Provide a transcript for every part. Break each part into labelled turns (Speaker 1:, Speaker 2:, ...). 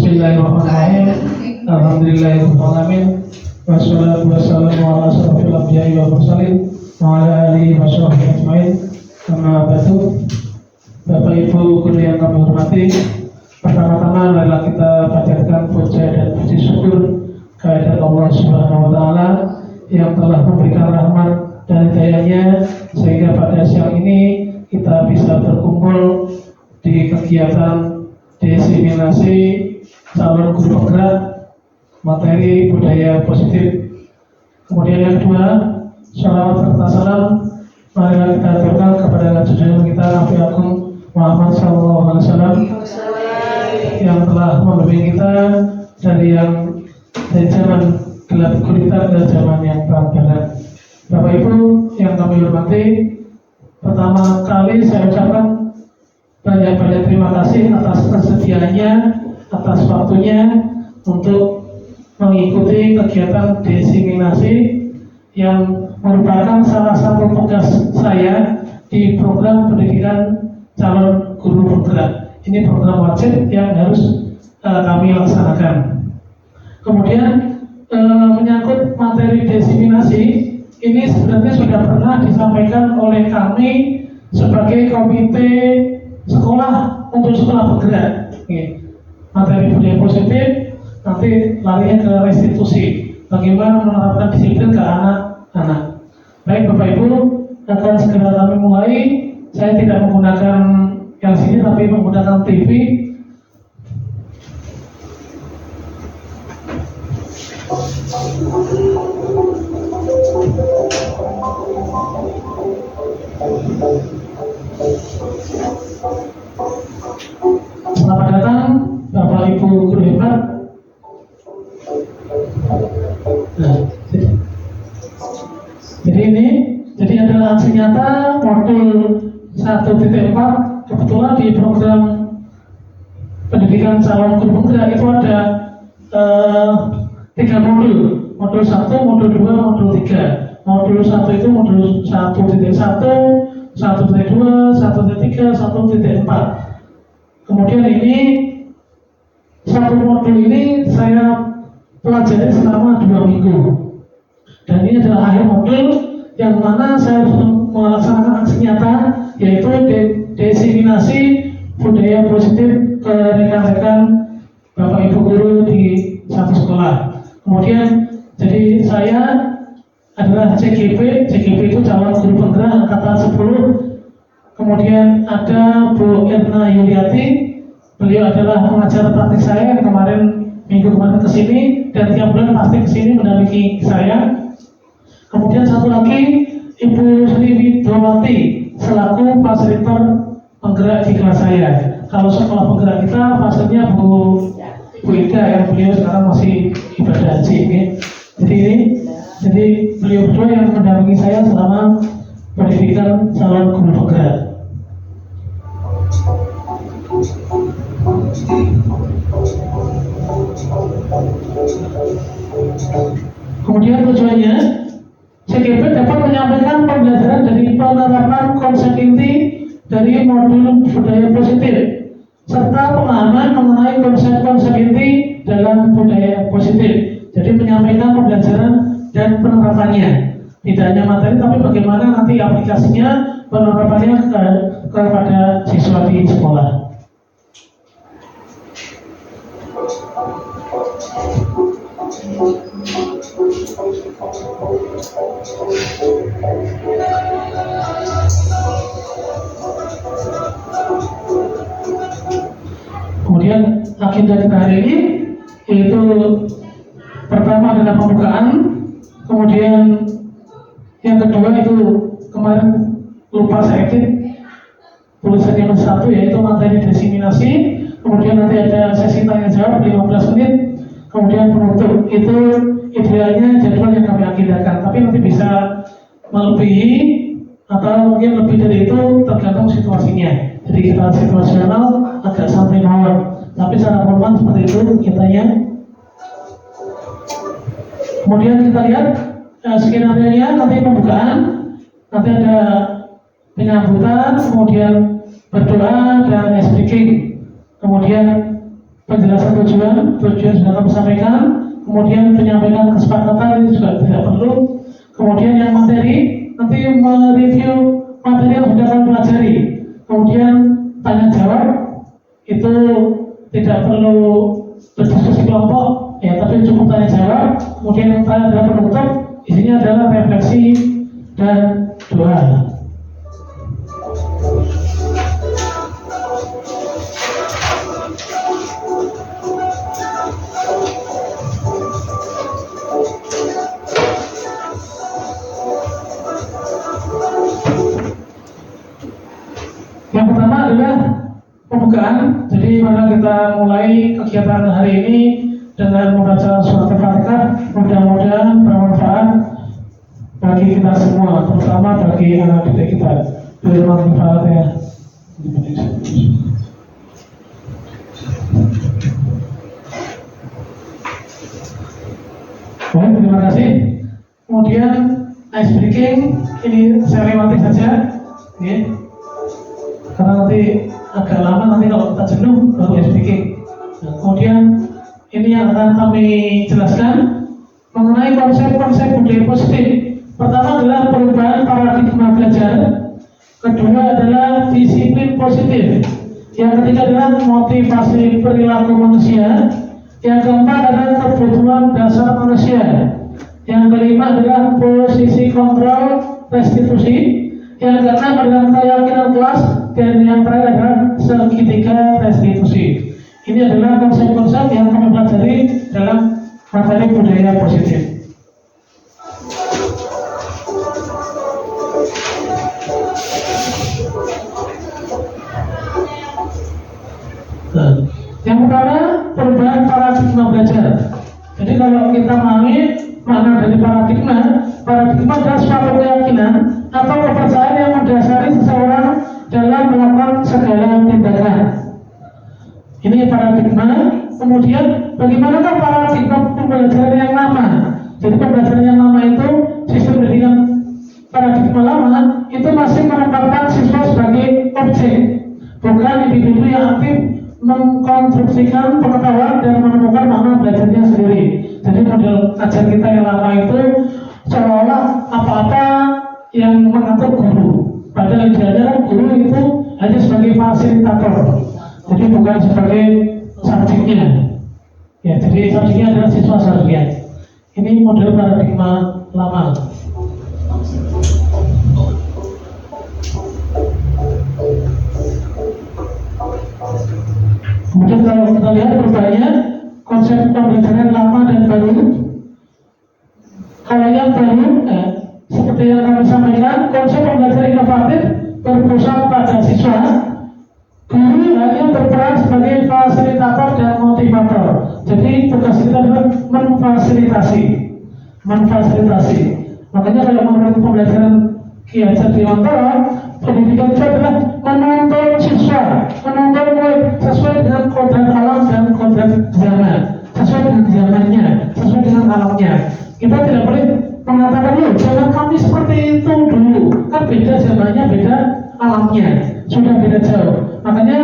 Speaker 1: Bismillahirrahmanirrahim. Alhamdulillahirrahmanirrahim. Wassalatu wassalamu ala asyrafil anbiya'i wal mursalin wa ala alihi wa sahbihi ajmain. Amma ba'du. Bapak Ibu guru yang kami hormati, pertama-tama marilah kita panjatkan puja dan puji syukur kehadirat Allah Subhanahu wa taala yang telah memberikan rahmat dan hidayahnya sehingga pada siang ini kita bisa berkumpul di kegiatan diseminasi calon guru penggerak materi budaya positif. Kemudian yang kedua, shalawat serta salam marilah kita aturkan kepada junjungan kita Nabi Agung Muhammad SAW yang telah membimbing kita dari zaman gelap gulita ke zaman yang terang benderang. Bapak Ibu yang kami hormati, pertama kali saya ucapkan banyak-banyak terima kasih atas kesediaannya, atas waktunya untuk mengikuti kegiatan diseminasi yang merupakan salah satu tugas saya di program pendidikan calon guru penggerak. Ini program wajib yang harus kami laksanakan. Kemudian menyangkut materi diseminasi, ini sebenarnya sudah pernah disampaikan oleh kami sebagai komite sekolah untuk sekolah penggerak. Materi budaya positif nanti larinya ke restitusi, bagaimana menerapkan disiplin ke anak-anak. Baik Bapak Ibu, akan segera kami mulai. Saya tidak menggunakan yang sini tapi menggunakan TV. Selamat datang Bapak Ibu guru hebat. Nah, jadi adalah aksi nyata modul 1.4. Kebetulan di program pendidikan calon guru penggerak itu ada 3 modul. Modul 1, modul 2, modul 3. Modul 1 itu modul 1.1, 1.2, 1.3, 1.4. Kemudian ini satu modul ini saya pelajari selama 2 minggu. Dan ini adalah akhir modul yang mana saya harus melaksanakan aksi nyata, yaitu diseminasi budaya positif ke rekan-rekan Bapak Ibu guru di satu sekolah. Kemudian jadi saya adalah CGP itu calon guru penggerak angkatan 10. Kemudian ada Bu Erna Yuliati, beliau adalah pengajar praktik saya minggu kemarin kesini dan tiap bulan pasti kesini mendampingi saya. Kemudian satu lagi Ibu Sri Widowati selaku fasilitator penggerak di kelas saya. Kalau sekolah penggerak kita fasilitnya Bu Ida yang beliau sekarang masih ibadah haji ini. Jadi beliau berdua yang mendampingi saya selama pendidikan calon guru penggerak. Kemudian tujuannya, CGP dapat menyampaikan pembelajaran dari penerapan konsep inti dari modul budaya positif serta pemahaman mengenai konsep-konsep inti dalam budaya positif. Jadi menyampaikan pembelajaran dan penerapannya, tidak hanya materi tapi bagaimana nanti aplikasinya, penerapannya kepada siswa di sekolah. Kemudian agenda kita hari ini yaitu pertama adalah pembukaan, kemudian yang kedua itu kemarin lupa saya edit tulisan yang satu yaitu materi diseminasi, kemudian nanti ada sesi tanya jawab 15 menit, kemudian penutup. Itu idealnya jadwal yang kami agendakan, tapi nanti bisa melebihi atau mungkin lebih dari itu tergantung situasinya. Jadi kita situasional agak santai mawar, tapi secara formal seperti itu kitanya. Kemudian kita lihat skenario-nya, nanti pembukaan, nanti ada penyambutan, kemudian berdoa dan speaking, kemudian penjelasan penjelasan tujuan sudah kami sampaikan. Kemudian penyampaian kesepakatan itu juga tidak perlu. Kemudian yang materi, nanti mereview materi yang sudah kami pelajari. Kemudian tanya jawab itu tidak perlu berdiskusi kelompok, ya, tapi cukup tanya jawab. Kemudian yang terakhir adalah penutup, isinya adalah refleksi dan doa. Yang pertama adalah pembukaan. Jadi mari kita mulai kegiatan hari ini dengan membaca surat Al-Fatihah. Mudah-mudahan bermanfaat bagi kita semua, terutama bagi anak didik kita. Bermanfaat ya. Baik, terima kasih. Kemudian ice breaking ini saya lewati saja, ya. Karena nanti agak lama, nanti kalau kita jenuh baru ice breaking. Nah, kemudian ini yang akan kami jelaskan mengenai konsep-konsep budaya positif. Pertama adalah perubahan paradigma belajar. Kedua adalah disiplin positif. Yang ketiga adalah motivasi perilaku manusia. Yang keempat adalah kebutuhan dasar manusia. Yang kelima adalah posisi kontrol restitusi. Yang keenam adalah keyakinan kelas. Dan yang terakhir adalah segitiga restitusi. Ini adalah konsep-konsep yang kami pelajari dalam materi budaya positif. Yang pertama, perubahan paradigma belajar. Jadi kalau kita memahami makna dari paradigma adalah suatu keyakinan atau kepercayaan yang mendasari seseorang dalam melakukan segala tindakan. Ini paradigma. Kemudian bagaimanakah paradigma pembelajaran yang lama? Jadi pembelajaran yang lama itu, sistem pendidikan paradigma lama itu masih menempatkan siswa sebagai objek, bukan individu yang aktif mengkonstruksikan pengetahuan dan menemukan makna belajarnya sendiri. Jadi model ajar kita yang lama itu seolah-olah apa-apa yang mengatur guru. Padahal idealnya guru itu hanya sebagai fasilitator, jadi bukan sebagai subjeknya. Ya, jadi subjeknya adalah siswa saja. Ini model paradigma lama. Kemudian kalau kita lihat perubahannya, konsep pembelajaran lama dan baru. Kalau yang baru, seperti yang kami sampaikan, konsep pembelajaran inovatif berpusat pada siswa. Guru hanya berperan sebagai fasilitator dan motivator. Jadi tugas kita adalah memfasilitasi. Makanya kalau menurut pembelajaran Ki Hajar Dewantara, pendidikan itu adalah menuntun siswa, menuntun murid sesuai dengan kodrat alam dan kodrat zaman, sesuai dengan zamannya, sesuai dengan alamnya. Kita tidak boleh mengatakan, loh, zaman kami seperti itu dulu, kan beda zamannya, beda alamnya, sudah beda jauh. Makanya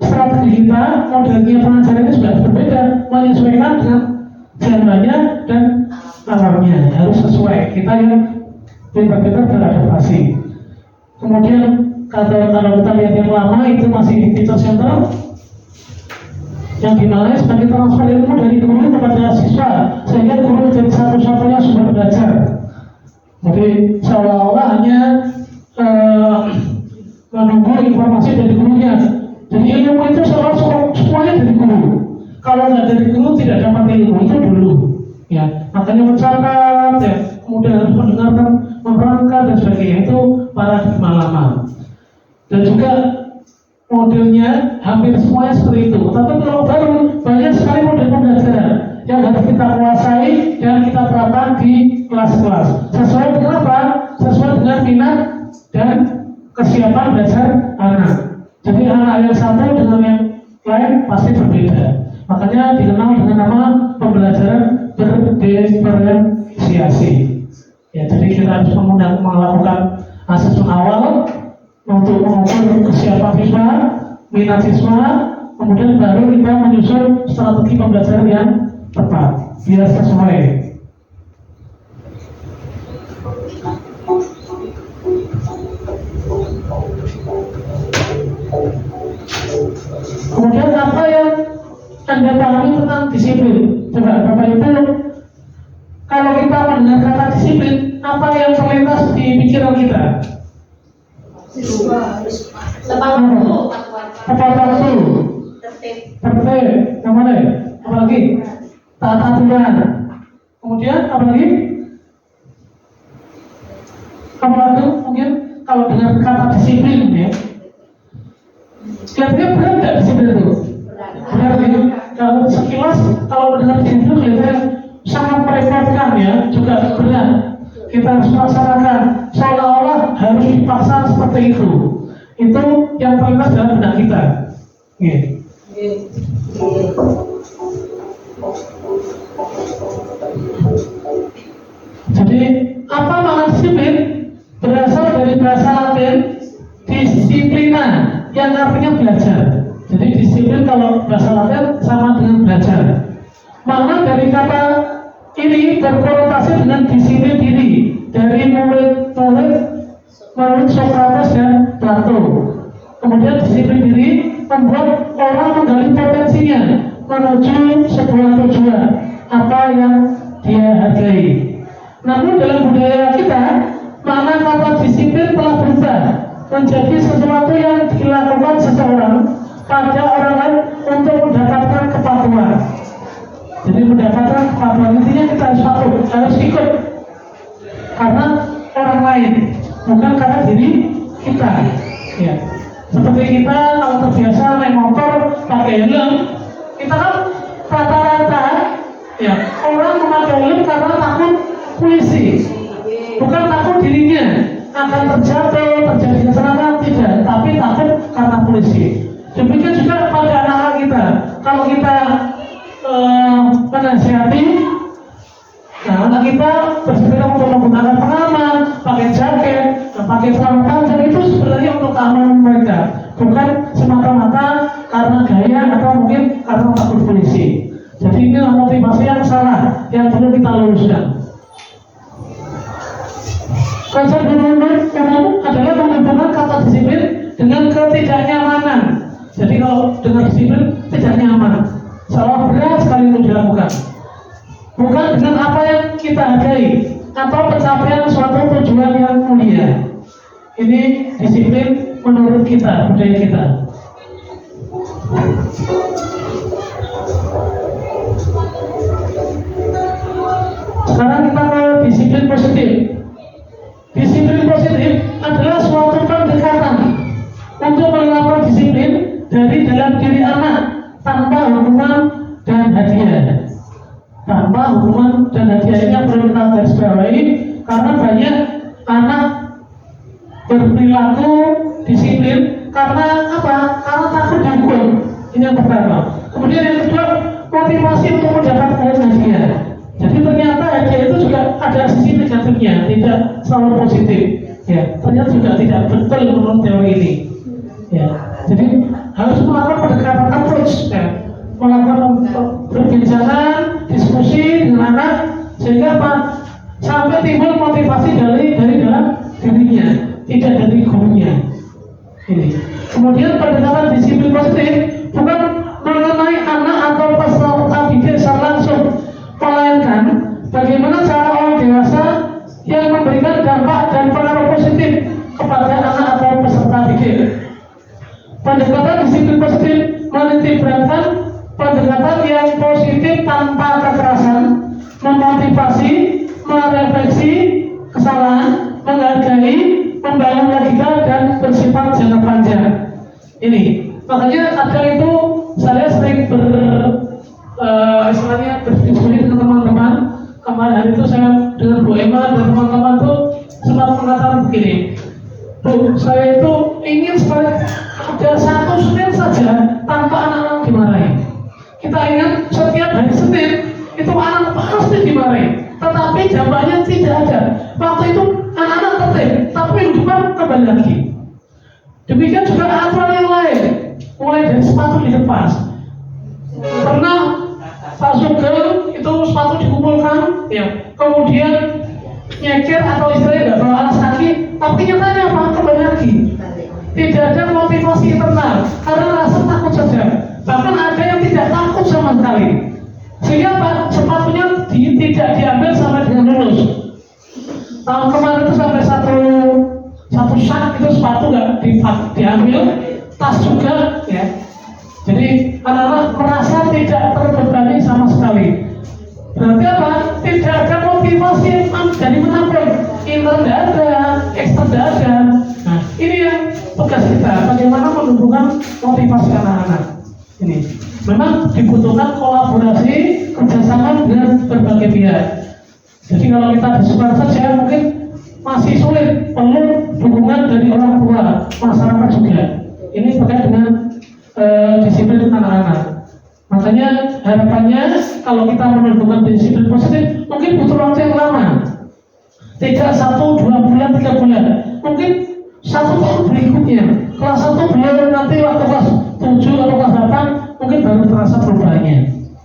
Speaker 1: strategi kita, modelnya pengajaran itu sudah berbeda, menyesuaikan dengan zamannya dan alamnya, harus sesuai. Kita yang pintar-pintar beradaptasi. Kemudian kalau kita lihat yang lama itu masih teacher center, yang dimana sebagai transfer ilmu dari guru kepada siswa, sehingga guru menjadi satu-satunya sumber belajar. Jadi seolah-olah hanya menunggu informasi dari gurunya. Jadi ilmu itu semuanya dari guru. Kalau nggak dari guru tidak dapat ilmu itu dulu. Ya, makanya mencatat, ya, kemudian harus mendengarkan, memperangkat dan sebagainya, itu paradigma lama. Dan juga modelnya hampir semuanya seperti itu. Tapi kalau baru, banyak sekali model pembelajaran yang harus kita kuasai dan kita terapkan di kelas-kelas. Sesuai dengan apa? Sesuai dengan minat dan kesiapan belajar anak. Jadi anak yang satu dengan yang lain pasti berbeda. Makanya dikenal dengan nama pembelajaran berdiferensiasi. Ya, jadi kita harus melakukan asesmen awal untuk mengukur kesiapan siswa, minat siswa, kemudian baru kita menyusun strategi pembelajaran yang tepat biar sesuai. Kemudian apa yang Anda pahami tentang disiplin? Coba Bapak Ibu, kalau kita mendengar kata disiplin, apa yang terlintas di pikiran kita? Tepat waktu, tertib, yang mana? Apa lagi? Taat aturan. Kemudian apa lagi? Apa lagi? Mungkin kalau dengar kata disiplin, ya. Kelihatannya berat nggak disiplin itu? Berat ya. Kalau sekilas, kalau mendengar disiplin kelihatannya sangat merepotkan ya, juga berat. Kita harus melaksanakan seolah-olah harus dipaksa seperti itu. Itu yang terlintas dalam benak kita. Jadi apa makna disiplin? Berasal dari bahasa Latin disiplina, yang artinya belajar. Jadi disiplin kalau bahasa Latin sama dengan belajar. Makna dari kata ini berkonotasi dengan disiplin diri dari murid-murid Sokrates dan Plato. Kemudian disiplin diri membuat orang menggali potensinya menuju sebuah tujuan apa yang dia hargai. Namun dalam budaya kita, makna kata disiplin telah berubah menjadi sesuatu yang dilakukan seseorang pada orang lain untuk mendapatkan kepatuhan. Jadi mendapatkan kepatuhan intinya kita harus ikut karena orang lain, bukan karena diri kita. Ya. Seperti kita kalau terbiasa naik motor pakai helm, kita kan rata-rata ya orang memakai helm karena takut polisi, bukan takut dirinya akan terjatuh, terjadi kecelakaan, tidak, tapi takut karena polisi. Demikian juga pada anak-anak kita, kalau kita menasihati anak kita bersepeda untuk menggunakan pengaman, pakai jaket, pakai celana panjang, itu sebenarnya untuk keamanan mereka, bukan semata-mata karena gaya atau mungkin karena takut polisi. Jadi ini motivasi yang salah yang perlu kita luruskan. Konsep umum adalah menghubungkan kata disiplin dengan ketidaknyamanan. Jadi kalau dengan disiplin tidak nyaman, salah berat sekali untuk dilakukan. Bukan dengan apa yang kita hargai atau pencapaian suatu tujuan yang mulia. Ini disiplin menurut kita, budaya kita. Sekarang kita ke disiplin positif. Disiplin positif adalah suatu pendekatan untuk melakukan disiplin dari dalam diri anak tanpa hukuman dan hadiah. Tanpa hukuman dan hadiah ini yang perlu kita garis bawahi, karena banyak anak berperilaku disiplin karena apa? Karena takut dihukum. Ini yang pertama. Kemudian yang kedua, motivasi untuk mendapatkan hadiah. Jadi ternyata hadiah itu juga ada sisi negatifnya, tidak selalu positif. Ya, ternyata juga tidak betul menurut teori ini. Ya, jadi harus melakukan pendekatan approach, ya. Melakukan perbincangan, diskusi dengan anak, sehingga apa? Sampai timbul motivasi dari dalam dirinya, tidak dari gurunya. Ini. Kemudian pendekatan disiplin positif bukan mengenai anak atau peserta didik secara langsung, melainkan bagaimana cara orang dewasa yang memberikan dampak dan pengaruh positif kepada anak atau peserta didik. Pendekatan disiplin positif menitikberatkan pendekatan yang positif tanpa kekerasan, memotivasi, merefleksi kesalahan, menghargai, membangun logika dan bersifat jangka panjang. Ini makanya ada itu saya sering istilahnya berdiskusi dengan teman-teman. Kemarin hari itu saya dengan Bu Emma dan teman-teman tuh sempat mengatakan begini, Bu, saya itu ingin sekali ada satu Senin saja tanpa anak-anak dimarahi. Kita ingat setiap hari Senin itu anak pasti dimarahi, tetapi dampaknya tidak ada. Waktu itu anak-anak tertib, tapi hidupnya kembali lagi. Demikian juga aturan yang lain. mulai dari sepatu dilepas. Pernah Pak Sugeng itu sepatu dikumpulkan, ya, kemudian nyeker atau istilahnya nggak bawa alas kaki, tapi nyatanya apa? Kembali lagi. Tidak ada motivasi internal karena rasa takut saja. Bahkan ada yang tidak takut sama sekali. Sehingga Pak, sepatunya tidak diambil sampai dengan lulus. Tahun kemarin itu sampai satu sak itu sepatu nggak diambil, tas juga, ya. Jadi anak-anak merasa tidak terbebani sama sekali. Berarti apa? Tidak ada motivasi dari manapun. Inner tidak ada, ekster tidak ada. Nah, ini yang tugas kita. Bagaimana menumbuhkan motivasi anak-anak. Ini memang dibutuhkan kolaborasi, kerjasama dengan berbagai pihak. Jadi kalau kita disebar saja mungkin masih sulit, perlu dukungan dari orang tua, masyarakat juga. Ini terkait dengan disiplin anak-anak. Makanya harapannya kalau kita menumbuhkan disiplin positif mungkin butuh waktu yang lama. Tidak 1, 2 bulan, 3 bulan, mungkin 1 tahun berikutnya. Kelas 1 beliau nanti waktu kelas 7 atau kelas 8 mungkin baru terasa perubahannya.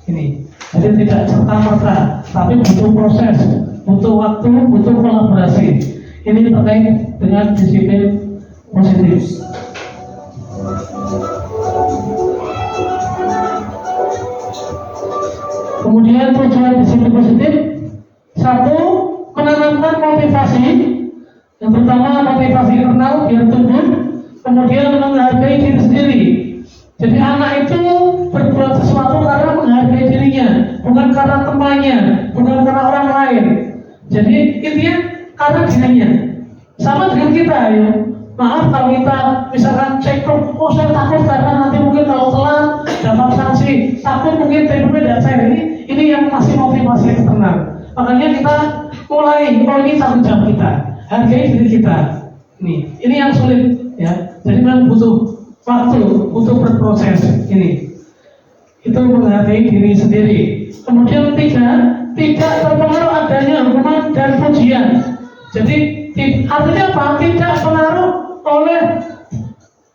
Speaker 1: Ini jadi tidak serta-merta, tapi butuh proses, butuh waktu, butuh kolaborasi. Ini terkait dengan disiplin positif. Kemudian tujuan disiplin positif, 1, menanamkan motivasi. Yang pertama motivasi internal biar tumbuh, kemudian menghargai diri sendiri. Jadi anak itu berbuat sesuatu karena menghargai dirinya, bukan karena temannya, bukan karena orang lain. Jadi intinya karena dirinya. Sama dengan kita, ya. Maaf kalau kita misalkan cek, oh saya takut karena nanti mungkin kalau telat dapat sanksi, takut mungkin TPP tidak cair. Ini yang masih motivasi eksternal. Makanya kita mulai, oh ini tanggung jawab kita, hargai diri kita. Ini yang sulit, ya. Jadi memang butuh waktu, butuh berproses. Ini itu menghargai diri sendiri. Kemudian 3, tidak terpengaruh adanya hukuman dan pujian. Jadi artinya apa? Tidak pengaruh oleh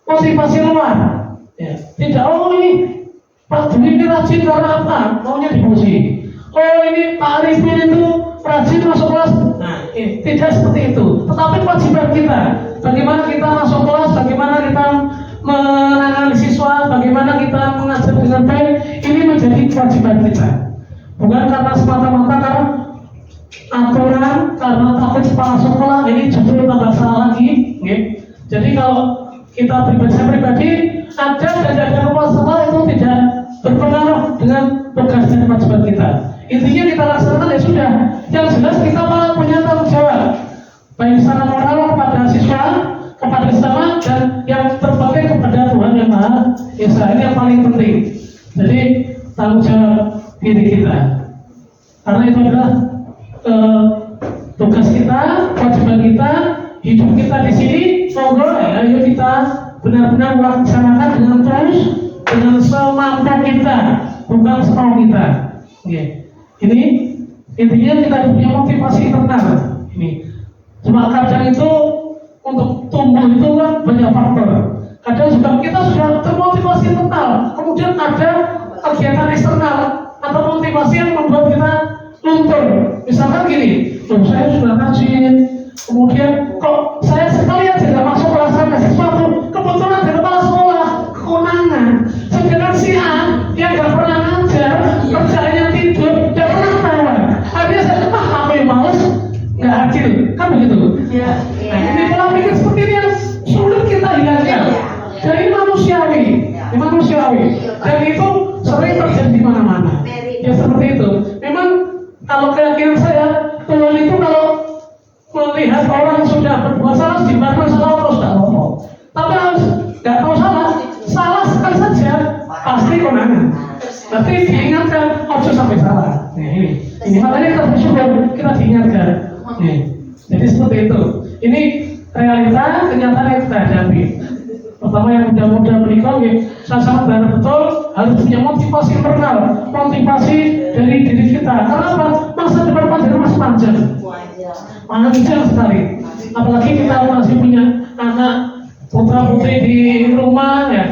Speaker 1: motivasi luar, ya. Tidak, oh ini Pak Dwi ini rajin karena apa? Maunya dipuji. Oh ini Pak Arifin itu rajin masuk kelas. Nah, tidak seperti itu. Tetapi kewajiban kita, bagaimana kita masuk kelas, bagaimana kita menangani siswa, bagaimana kita mengajar dengan baik, ini menjadi kewajiban kita. Bukan karena semata-mata karena aturan, karena takut kepala sekolah, ini justru tambah salah lagi. Jadi kalau kita saya pribadi ada dan ada kepala sekolah itu tidak berpengaruh dengan tugas dan kewajiban kita. Intinya kita laksanakan ya sudah. Yang jelas kita malah punya tanggung jawab, baik secara moral kepada siswa, kepada sesama, dan yang terpenting kepada Tuhan Yang Maha Esa. Ini yang paling penting. Jadi tanggung jawab diri kita, karena itu adalah tugas kita, kewajiban kita, hidup kita di sini. Monggo, ayo kita benar-benar melaksanakan dengan terus, dengan semampu kita, bukan semau kita. Ini intinya kita punya motivasi internal. Ini cuma kadang itu untuk tumbuh itu kan banyak faktor. Kadang juga kita sudah termotivasi internal, kemudian ada kegiatan eksternal atau motivasi yang membuat kita luntur. Misalkan gini, saya sudah rajin, kemudian kok saya sekali aja nggak masuk kelas sampai sesuatu, kebetulan dari kepala sekolah kekonangan. Sedangkan si A yang nggak pernah ngajar, kerjanya tidur, nggak pernah ketahuan. Akhirnya saya apa yang males, nggak adil, kan begitu? Ya. Nah, ini pola pikir seperti ini yang sulit kita hilangkan. Dan ini manusiawi, dan itu sering terjadi di mana-mana. Ya seperti itu. Memang kalau keyakinan saya, Tuhan itu kalau melihat orang sudah berbuat salah, dibiarkan salah terus tidak ngomong. Tapi harus nggak tahu salah sekali saja pasti konangan. Berarti diingatkan, ojo sampai salah. Nah, ini makanya kita bersyukur kita diingatkan. Jadi seperti itu. Ini realita kenyataan yang kita hadapi. Pertama yang muda-muda menikah, saya sangat berharap betul harus punya motivasi internal, motivasi dari diri kita. Karena apa? Masa depan panjang masih panjang. Panjang sekali. Apalagi kita masih punya anak putra putri di rumah, ya.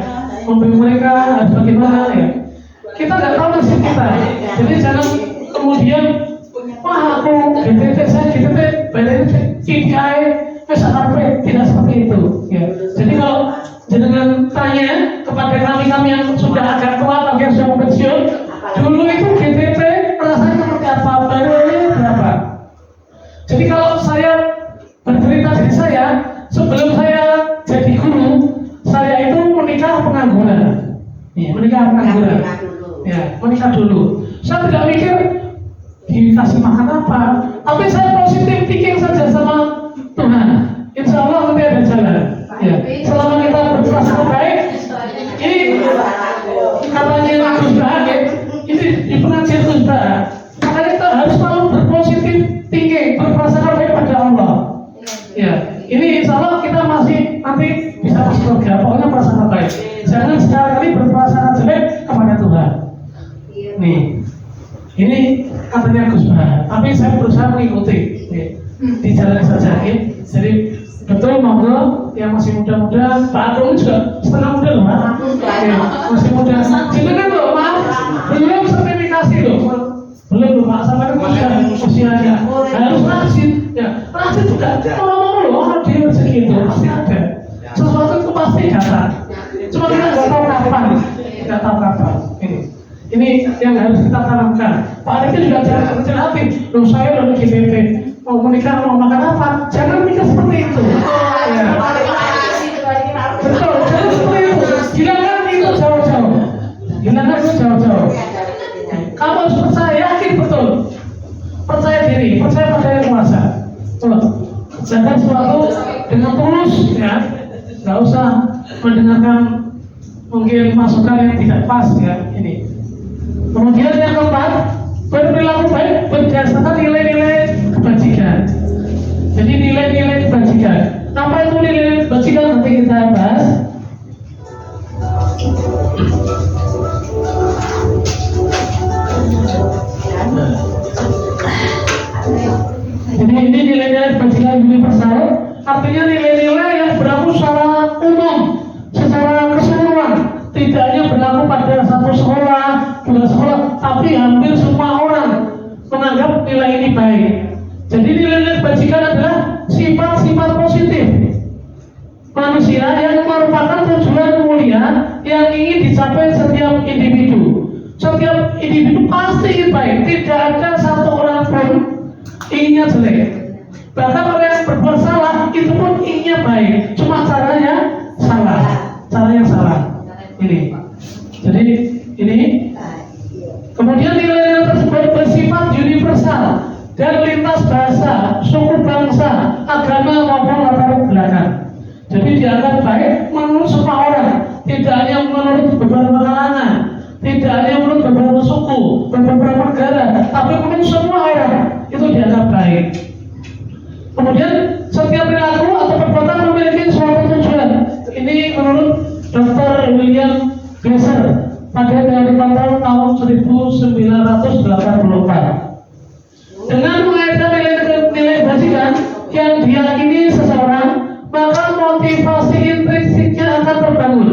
Speaker 1: membimbing mereka harus bagaimana ya. Kita nggak tahu nasib kita, jadi jangan kemudian wah aku GTT saya GTT bayarin KPI SRP, tidak seperti itu ya. Jadi kalau jangan tanya kepada kami yang sudah agak tua, yang sudah mau pensiun, dulu itu GTT rasanya seperti apa, bayarnya berapa. Jadi kalau saya bercerita dari saya, sebelum saya jadi guru, saya itu menikah pengangguran, ya, menikah dulu. Saya tidak mikir dikasih makan apa, tapi saya positif thinking saja sama Tuhan. Insya Allah nanti ada jalan. Ya, selama kita berprasangka baik, ini katanya Gus Bahan, ya, ini di pengajian Gus Bahan, makanya kita harus selalu berpositif thinking, berprasangka baik pada Allah. Ya, ini insya Allah kita masih nanti bisa masuk surga. Pokoknya prasangka baik. Jangan sekali berprasangka jelek kepada Tuhan. Nih, ini katanya Gus Bahan, tapi saya berusaha mengikuti. Nih, di jalan saja. Jadi betul monggo yang masih muda-muda, Pak Agung juga setengah muda loh, Pak. Masih muda. Itu kan loh, Pak. Belum sertifikasi loh. Belum Pak, sampai kan usianya harus rajin. Ya, rajin juga. Orang-orang loh, orang di rezeki itu pasti ada. Sesuatu itu pasti datang. Cuma kita nggak tahu kapan. Ini yang harus kita tanamkan. Pak Adiknya juga jangan kecil hati. Loh saya udah GTT, mau menikah mau makan apa? Jangan mikir seperti itu. Ya. Betul, jangan seperti itu. Hilangkan itu jauh-jauh. Kamu harus percaya, yakin betul. Percaya diri, percaya pada yang kuasa. Jangan sesuatu dengan tulus, ya. Nggak usah mendengarkan mungkin masukan yang tidak pas, ya. Ini. Kemudian yang keempat, berperilaku baik berdasarkan nilai-nilai kebajikan. Jadi nilai-nilai kebajikan. Apa itu nilai kebajikan? Nanti kita bahas. Jadi ini nilai-nilai kebajikan universal. Artinya nilai-nilai yang berlaku secara umum, secara keseluruhan. Tidak hanya berlaku pada satu sekolah, dua sekolah, tapi hampir semua orang menganggap nilai ini baik. Jadi nilai-nilai kebajikan adalah sifat-sifat positif manusia yang merupakan tujuan mulia yang ingin dicapai setiap individu. Setiap individu pasti ingin baik, tidak ada satu orang pun inginnya jelek. Bahkan orang yang berbuat salah itu pun inginnya baik, cuma caranya salah, cara yang salah. Ini, jadi ini. Kemudian nilai-nilai tersebut bersifat universal dan lintas bahasa, suku bangsa, agama maupun latar belakang. Jadi dianggap baik menurut semua orang, tidak hanya menurut beberapa kalangan, tidak hanya menurut beberapa suku, beberapa negara, tapi menurut semua orang itu dianggap baik. Kemudian setiap perilaku atau perbuatan memiliki suatu tujuan. Ini menurut Dr. William Glasser pada teori kontrol tahun 1984. Dengan mengaitkan nilai kebajikan yang diyakini seseorang, maka motivasi intrinsiknya akan terbangun,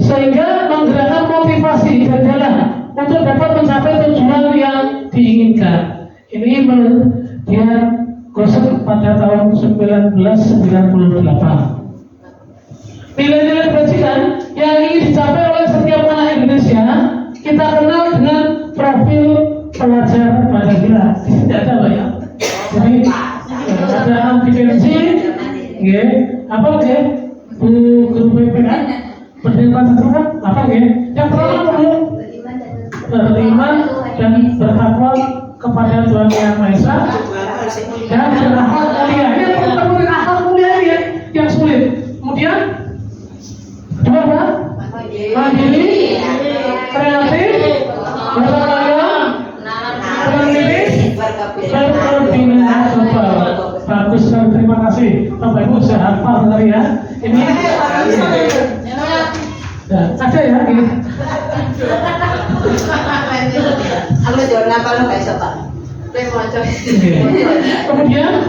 Speaker 1: sehingga menggerakkan motivasi dan jalan untuk dapat mencapai tujuan yang diinginkan. Ini menurut dia Glasser pada tahun 1998. Nilai-nilai kebajikan yang ingin dicapai oleh setiap anak Indonesia kita kenal dengan profil pelajar Pancasila. Tidak ada Pak ya. Jadi ada ambivalensi, apa Bu Guru PPK berdiri Pancasila apa yang pertama beriman dan bertakwa kepada Tuhan Yang Maha Esa dan berakhlak mulia. Ini perlu akhlak mulia ya yang sulit. Kemudian dua apa? Mandiri, kreatif, berkarya, berlilis, berkoordinasi. Bagus sekali, terima kasih. Bapak Ibu saya hafal tadi ya. Ini ada ya.
Speaker 2: Aku jual apa lo kayak siapa?
Speaker 1: Kemudian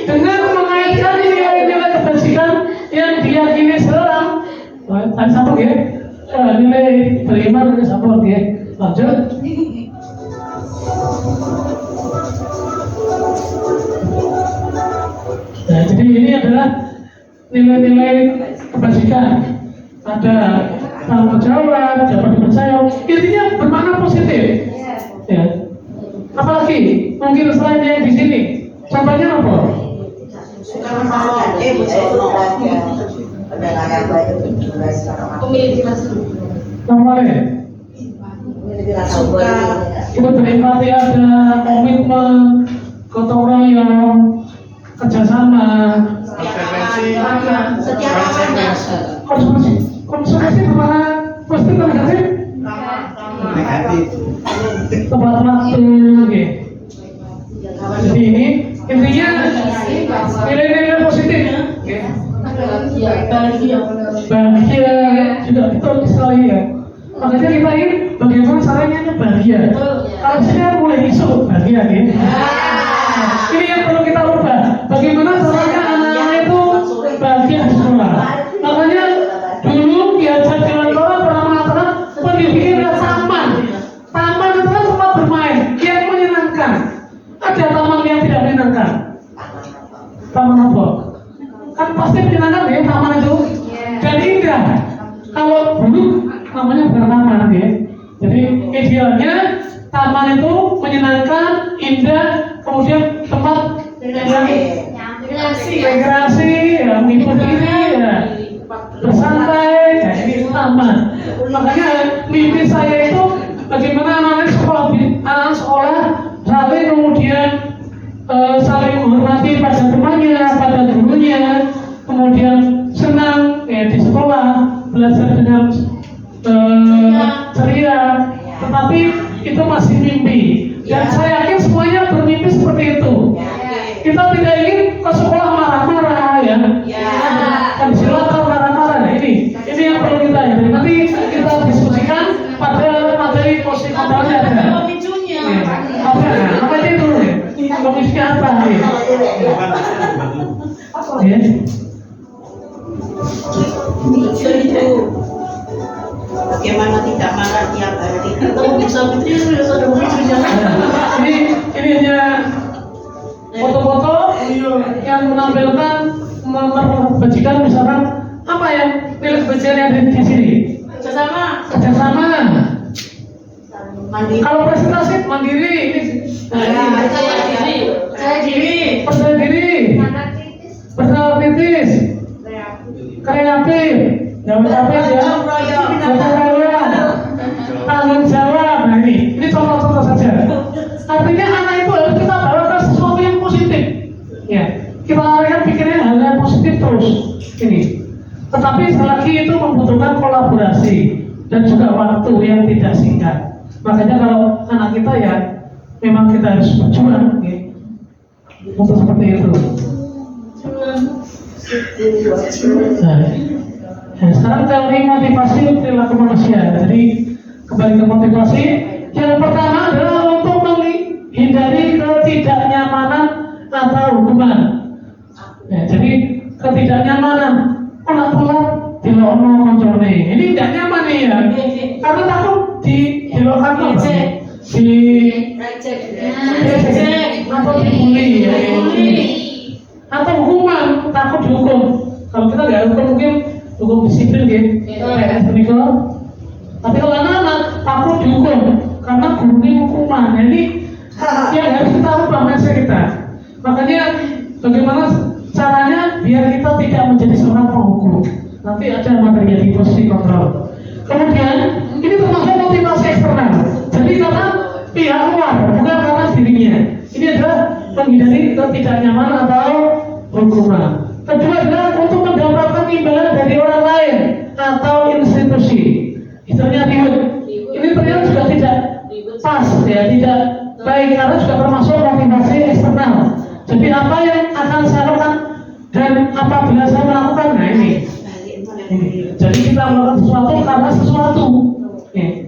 Speaker 1: dengan mengaitkan nilai-nilai kebajikan yang diyakini seorang, Tadi sampur ya. Nilai beriman ini sampur ya. Lanjut. Nah, jadi ini adalah nilai-nilai kebajikan. Ada tanggung jawab, dapat dipercaya. Intinya bermakna positif. Ya. Apalagi mungkin selain yang di sini. Contohnya apa? Namanya itu berempati, ada komitmen, gotong royong, kerjasama, konsumsi bermakna positif atau negatif? Tepat waktu, gitu. Jadi ini intinya nilai-nilai positif, bahagia juga betul sekali ya. Makanya kita ingin bagaimana caranya bahagia. Kalau saya mulai isu bahagia ya. Ini yang perlu kita ubah. Bagaimana caranya anak-anak itu bahagia di sekolah. Makanya dulu diajak dengan orang pernah mengatakan pendidikan adalah taman. Taman itu kan tempat bermain yang menyenangkan. Ada taman yang tidak menyenangkan. Taman apa? Kan pasti menyenangkan ya taman itu. Dan indah. Kalau buruk namanya bukan taman ya. Jadi idealnya taman itu menyenangkan, indah, kemudian tempat yang rekreasi, ya, mengikuti ini, ya, bersantai, ya, ini taman. Makanya mimpi saya itu bagaimana anak-anak sekolah saling kemudian saling menghormati pada temannya, pada gurunya, kemudian senang ya, di sekolah, belajar dengan ceria, tetapi itu masih mimpi. Dan saya yakin semuanya bermimpi seperti itu. Kita tidak ingin ke sekolah marah-marah ya. Kan silakan marah-marah. Nah, ini yang perlu kita ya. Nanti kita diskusikan pada materi posisi kontranya ada.
Speaker 3: Pemicunya.
Speaker 1: Apa itu? Komisinya apa? Ya.
Speaker 3: Bagaimana tidak marah tiap hari? Kalau bisa betul sudah pemicunya.
Speaker 1: Ini hanya foto-foto yang menampilkan memperbajikan misalkan apa yang nilai kebajikan yang ada di sini. Kerjasama.
Speaker 3: Mandiri.
Speaker 1: Kalau presentasi mandiri ini.
Speaker 3: Saya diri.
Speaker 1: Percaya diri. Bernalar kritis. Kreatif. Yang kreatif ya. Tanggung jawab. Nah ini contoh-contoh saja. Artinya anak itu harus kita bawa ke sesuatu yang positif. Ya, kita arahkan pikirnya hal yang positif terus. Ini. Tetapi sekali lagi itu membutuhkan kolaborasi dan juga waktu yang tidak singkat. Makanya kalau anak kita ya memang kita harus berjuang ya, untuk seperti itu. Nah, sekarang teori motivasi perilaku manusia. Jadi kembali ke motivasi. Yang pertama adalah untuk menghindari ketidaknyamanan atau hukuman. Ya, jadi ketidaknyamanan, pola-pola dilokno koncone. Ini tidak nyaman nih ya. Karena takut dilokkan atau dibully ya. Atau hukuman, takut dihukum. Kalau kita nggak hukum mungkin hukum disiplin gitu. Tapi kalau anak-anak takut dihukum karena gurunya hukuman. Jadi yang harus kita ubah mindset kita. Makanya bagaimana caranya biar kita tidak menjadi seorang penghukum. Nanti ada materinya di posisi kontrol. Kemudian ini termasuk motivasi eksternal. Jadi karena pihak luar, bukan karena dirinya. Ini adalah menghindari ketidaknyamanan atau hukuman. Kedua adalah untuk mendapatkan imbalan dari orang lain atau institusi. Istilahnya reward. Ini ternyata juga tidak pas, ya, tidak baik karena juga termasuk motivasi eksternal. Jadi apa yang akan saya lakukan dan apabila saya melakukan, nah ini. Jadi kita melakukan sesuatu karena sesuatu.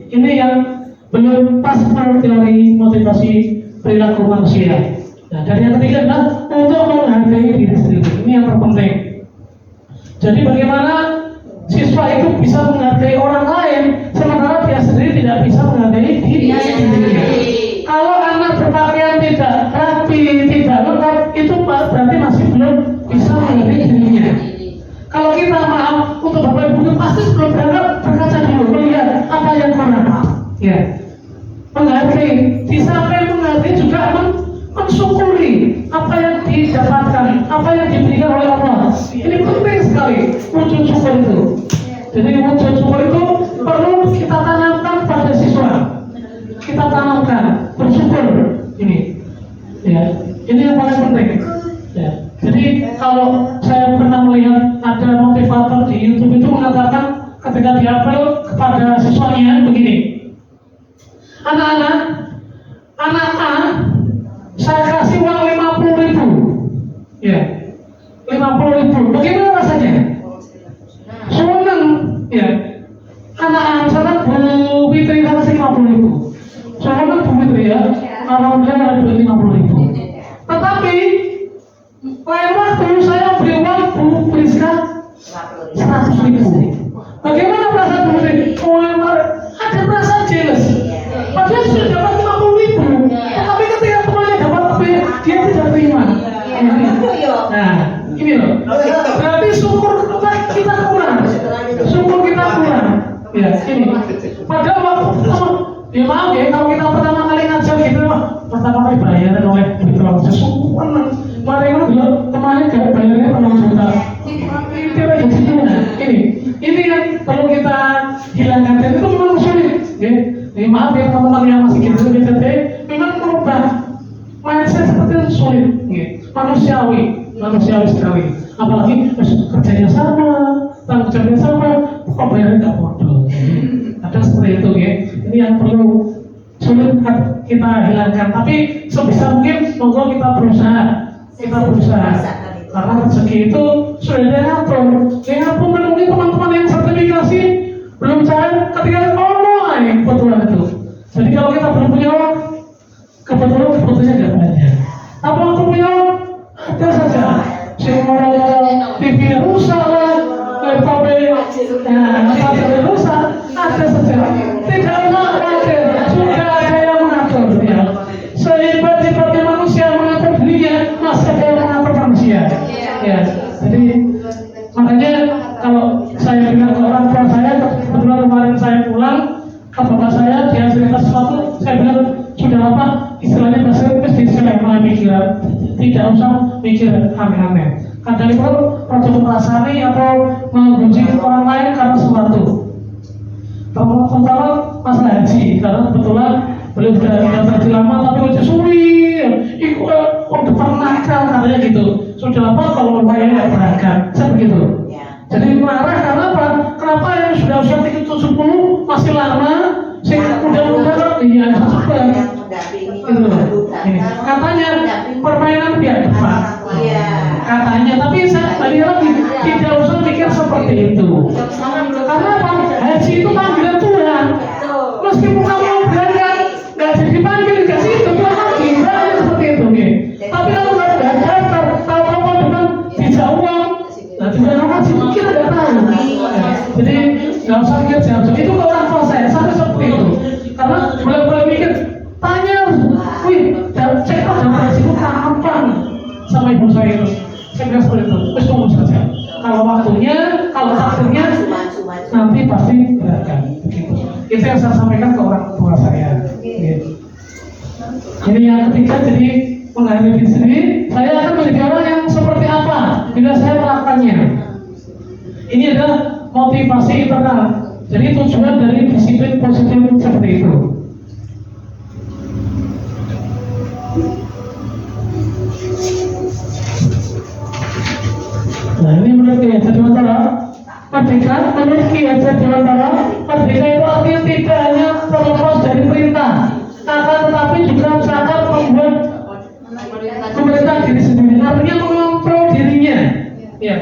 Speaker 1: Ini yang belum pas menurut teori motivasi perilaku manusia. Nah, dan yang ketiga adalah untuk menghargai diri sendiri. Ini yang terpenting. Jadi bagaimana siswa itu bisa menghargai orang lain, sementara dia sendiri tidak bisa menghargai dirinya sendiri. Kalau anak berpakaian tidak rapi, tidak lengkap, itu berarti masih belum bisa menghargai dirinya. Kalau kita maaf untuk Bapak Ibu pasti sebelum berangkat berkaca dulu melihat apa yang kurang, ya, menghargai, di samping menghargai juga mensyukuri apa yang didapatkan, apa yang diberikan oleh Allah. Ini penting sekali wujud syukur itu. Jadi wujud syukur itu perlu kita tanamkan pada siswa. Kita tanamkan bersyukur ini, ya. Ini yang paling penting. Ya. Jadi kalau saya pernah melihat ada motivator di YouTube itu mengatakan ketika diapel kepada siswanya begini, anak-anak saya kasih uang 50.000, ya, 50.000. Bagaimana rasanya? Senang, ya. Anak-anak misalkan Bu Fitri saya kasih 50.000. Senang Bu Fitri ya, alhamdulillah ada duit 50.000. Tetapi lain waktu saya beri uang Bu Priska 100.000. Bagaimana perasaan Bu Fitri? Oh, ada perasaan jealous. Padahal sudah dapat 50.000, tapi ketika temannya dapat lebih, dia tidak terima. Nah, ini loh. Berarti syukur kita kurang. Syukur kita kurang. Ya, ini. Padahal waktu ya maaf ya, kalau kita pertama kali ngajar gitu, pertama kali bayaran oleh Bintang syukur. Mari dulu temannya gak bayarnya 6 juta. Ini yang perlu kita hilangkan. Dan itu memang sulit. Ya. Maaf ya teman-teman yang masih gitu memang merubah mindset seperti itu sulit, manusiawi sekali. Apalagi kerjanya sama, tanggung jawabnya sama, kok bayarnya nggak bodoh. Ada seperti itu ya. Ini yang perlu sulit kita hilangkan. Tapi sebisa mungkin monggo kita berusaha. Karena rezeki itu sudah ada ngatur. Mungkin teman-teman yang sertifikasi belum cair ketika kebetulan itu. Jadi kalau kita belum punya uang, kebetulannya nggak banyak. Apa aku punya uang? Ada saja. Semua TV rusak lah, laptopnya rusak, ada saja. Tidak khawatir, sudah ada yang mengatur ya. Sehebat-hebatnya manusia mengatur dirinya, masih ada yang mengatur manusia. Ya, jadi makanya kalau saya bilang ke orang tua saya, kebetulan kemarin saya pulang, ke bapak saya dia cerita sesuatu, saya bilang sudah apa istilahnya bahasa Inggris jangan mikir, tidak usah mikir aneh-aneh. Kadang itu produk merasani atau menguji orang lain karena sesuatu, terutama masalah haji, karena kebetulan beliau sudah terjadi lama tapi udah suwi, ikut udah pernah katanya gitu. Sudah apa kalau bayarnya beragam, saya begitu. Jadi marah karena apa? Kenapa yang sudah usia 70 masih lama, sing muda-muda kan iya cepat. Katanya permainan biar depan. Katanya, tapi saya balik lagi tidak usah mikir seperti itu. Karena apa? Haji itu panggilan Tuhan. Meskipun kamu berangkat nggak jadi dipanggil nggak sih itu Tuhan lagi, seperti itu. Tapi kalau nggak daftar, tahu-tahu dengan dijauh uang. Nah, juga orang sih mungkin ada tahu. Jadi nggak usah mikir jauh. Itu ke orang tua saya sampai seperti itu. Karena boleh mikir, tanya, cek tahu jam resiko kapan sama ibu saya itu. Saya bilang seperti itu. Terus tunggu saja. Kalau waktunya, kalau takdirnya, nanti pasti beragam. Itu yang saya sampaikan ke orang tua saya. Ini yang ketiga, jadi menghadapi diri sendiri, saya akan menjadi orang yang seperti apa bila saya melakukannya. Ini adalah motivasi internal. Jadi tujuan dari disiplin positif seperti itu. Nah, ini menurut Ki Hajar Dewantara, merdeka, menurut Ki Hajar Dewantara, merdeka itu artinya tidak hanya terlepas dari perintah, akan tetapi juga misalkan membuat pemerintah diri sendiri, artinya mengontrol dirinya. Ya,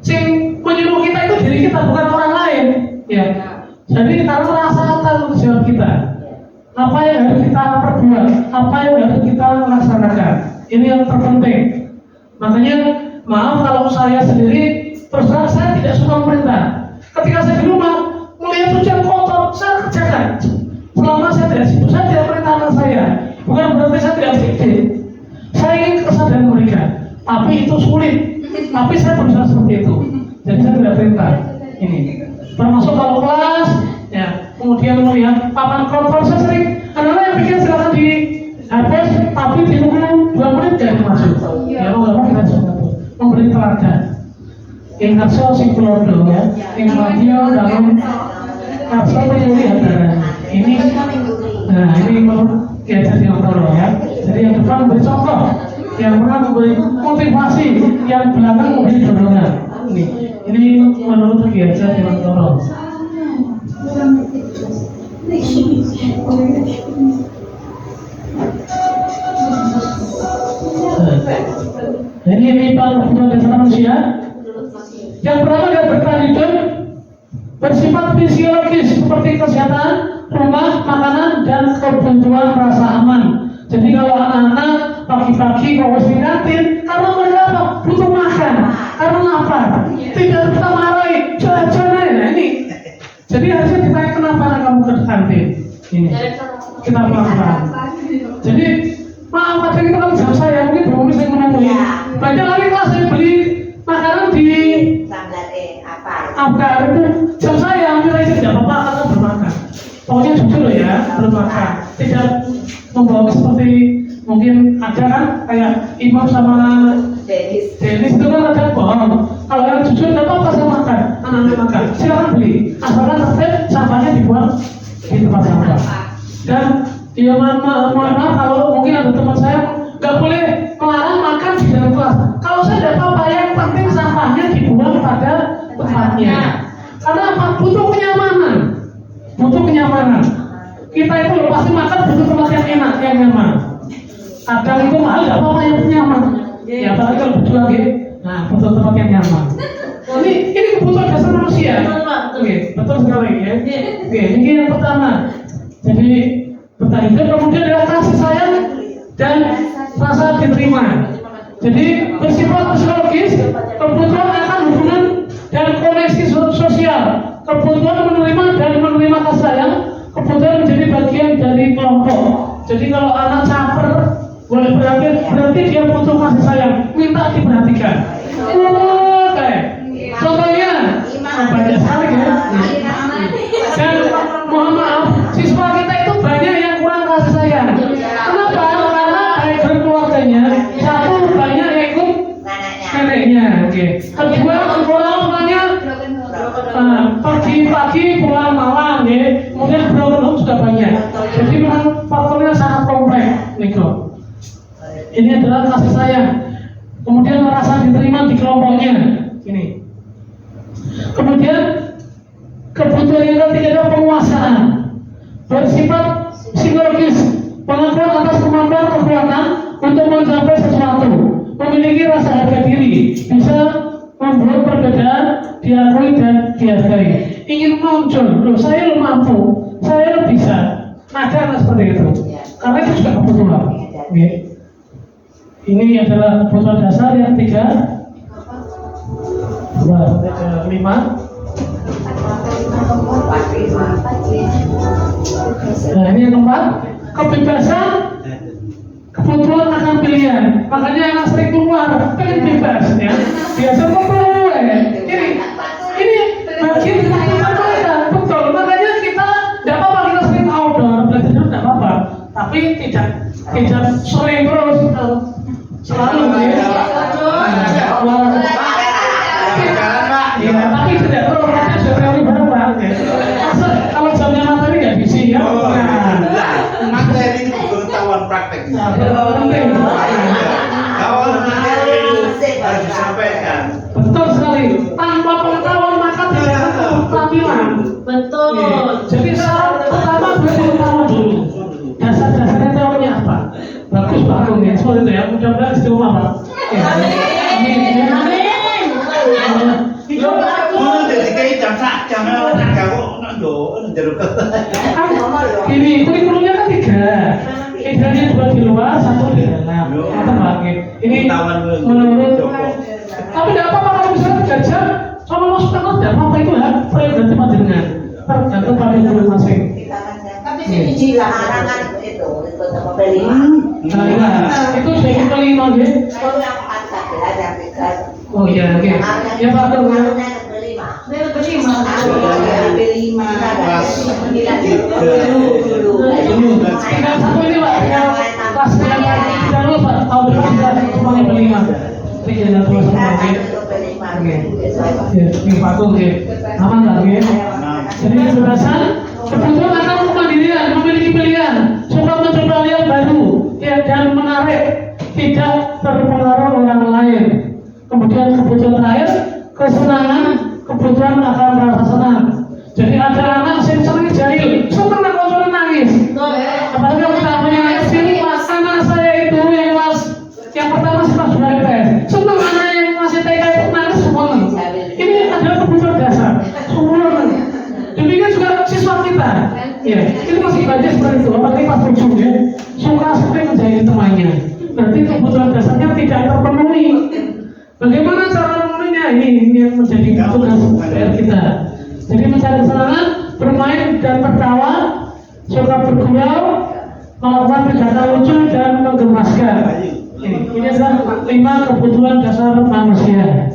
Speaker 1: sing menyuruh kita itu diri kita, bukan orang lain. Ya, jadi kita merasakan tanggung jawab kita. Apa yang harus kita perbuat, apa yang harus kita laksanakan. Ini yang terpenting. Makanya maaf kalau saya sendiri terus terang saya tidak suka pemerintah. ketika saya di rumah melihat hujan kotor, saya kerjakan. Selama saya tidak situ, saya tidak perintah anak saya. Bukan berarti saya tidak fiktif. Saya ingin kesadaran mereka, tapi itu sulit. Tapi saya berusaha seperti itu. Jadi saya tidak perintah ini. Termasuk kalau kelas, ya, kemudian melihat papan kotor, saya sering anak-anak yang pikir silakan di hapus, tapi ditunggu 2 menit dari masuk. Ya, kalau kita coba memberi teladan. Ingat so si Klodo ya, ingat radio dalam kapsul penyuli antara ini. Nah ini menurut ya jadi kontrol ya. Jadi yang depan memberi contoh, yang tengah memberi motivasi, yang belakang memberi dorongan. Ini menurut kegiatan di kontrol. Ini Pak Kebutuhan Dasar Manusia. Yang pertama dia bertahan hidup bersifat fisiologis seperti kesehatan, rumah, makanan, dan kebutuhan rasa aman. Jadi kalau anak-anak pagi-pagi kalau di kantin, karena mereka apa? Butuh makan. Karena apa? Tidak kita marahi, jalan-jalan. Nah ini. Jadi harusnya ditanya kenapa anak kamu ke kantin. Ini kita pelan-pelan. Jadi maaf kadang kita kan jam saya mungkin belum bisa menemui. Banyak kali kelas saya beli makanan di apa itu jam saya ambil aja tidak apa-apa karena bermakan. Pokoknya jujur loh ya, bermakan. Tidak membawa seperti mungkin ada kan kayak Imam sama Dennis itu kan ada bohong. Kalau yang jujur tidak apa-apa saya makan, anak-anak makan. Silakan beli, asalkan tertib sampahnya dibuang di tempat sampah. Dan ya mohon maaf kalau mungkin ada teman saya nggak boleh melarang makan di dalam kelas. Kalau saya tidak apa-apa, yang penting sampahnya dibuang pada tempatnya. Karena apa? Butuh kenyamanan. Butuh kenyamanan. Kita itu loh pasti makan butuh tempat yang enak, yang nyaman. Kadang itu mahal nggak apa-apa yang nyaman. Ya apalagi kalau berdua gitu. Nah, butuh tempat yang nyaman. Ini kebutuhan dasar manusia. Oke, betul sekali ya. Oke, ini yang pertama. Jadi bertahan hidup, kemudian ada kasih sayang dan rasa diterima. Jadi bersifat psikologis, kebutuhan akan hubungan dan koneksi sosial, kebutuhan menerima dan menerima kasih sayang, kebutuhan menjadi bagian dari kelompok. Jadi kalau anak caper boleh berarti dia butuh kasih sayang, minta diperhatikan. Oke, contohnya banyak sekali ya. Dan mohon maaf, siswa kita itu banyak yang kurang kasih sayang. Kenapa? Karena baik keluarganya, satu banyak yang ikut neneknya. Oke. Kedua orang tuanya pagi-pagi pulang malam, ya. Kemudian broken home sudah banyak. Jadi memang faktornya sangat kompleks, Niko. Ini adalah kasih sayang. Kemudian merasa diterima di kelompoknya. Ini. Kemudian kebutuhan yang ketiga adalah penguasaan, bersifat psikologis, pengakuan atas kemampuan kekuatan untuk mencapai sesuatu, memiliki rasa harga diri, bisa membuat perbedaan diakui dan dihargai, ingin muncul, loh saya lo mampu, saya lo bisa, ada seperti itu, karena itu sudah kebutuhan. Okay. Ini adalah kebutuhan dasar yang 3, 2, 5. Nah ini yang keempat, kebebasan, kebutuhan akan pilihan. Makanya anak sering keluar, pengen bebas ya. Biasa perlu ya. Ini bagian kebutuhan mereka, betul. Makanya kita tidak apa-apa kita sering outdoor, belajar dulu tidak apa-apa. Tapi tidak sering terus, selalu ya. Ya, tapi tidak perlu ada teori bareng-bareng ya. Kalau jamnya materi nggak bisa ya.
Speaker 4: Materi itu pengetahuan praktek.
Speaker 1: Penting.
Speaker 4: Kalau materi itu harus disampaikan.
Speaker 1: Betul sekali. Tanpa pengetahuan maka tidak ada tampilan.
Speaker 3: Betul.
Speaker 1: Jadi syarat pertama berarti utama dulu. Dasar-dasarnya teorinya apa? Bagus Pak Agung ya. Soal itu ya. Mudah-mudahan istimewa Pak. Amin.
Speaker 4: Jadi kayak jam kau nak jeruk.
Speaker 1: Ini kurikulumnya kan 3. Idealnya 2 di luar, 1 di dalam. Ini menurut. Tapi tidak apa-apa kalau misalnya 3 jam Sama masukkan order, apa itu hak prerogatif panjenengan, tergantung pada masing-masing.
Speaker 2: Tapi sini dilarang itu apa beli.
Speaker 1: Nah, itu saya kelima ya.
Speaker 2: Kalau yang 4 saja ada 3.
Speaker 1: Oh iya, oke. Ya Pak Ketua.
Speaker 3: Berlima.
Speaker 1: Tinggal satu ini Pak, yang pas yang tidak lupa tahun depan kita semuanya berlima. Tiga dan dua sama oke. Oke. Ya, ini Pak Ketua oke. Aman tak oke? Jadi kebebasan, kebutuhan akan kemandirian, memiliki pilihan, coba mencoba yang baru, ya, dan menarik, tidak terpengaruh orang lain. Kemudian kebutuhan terakhir, kesenangan, kebutuhan akan merasa senang. Jadi ada anak yang senang jahil, senang kalau nangis. Apalagi yang utamanya sini anak saya itu yang pertama kelas 2 IPS, senang anak yang masih TK itu nangis semua. Ini adalah kebutuhan dasar, semua. Demikian juga siswa kita, ya, itu masih banyak seperti itu. Apalagi pas ujungnya suka sekali menjahili temannya. Berarti kebutuhan dasarnya tidak terpenuhi. Bagaimana cara memenuhinya? Ini yang menjadi tugas PR kita. Jadi mencari kesenangan, bermain dan tertawa, suka bergurau, melakukan kegiatan lucu dan menggemaskan. Ini adalah 5 kebutuhan dasar manusia.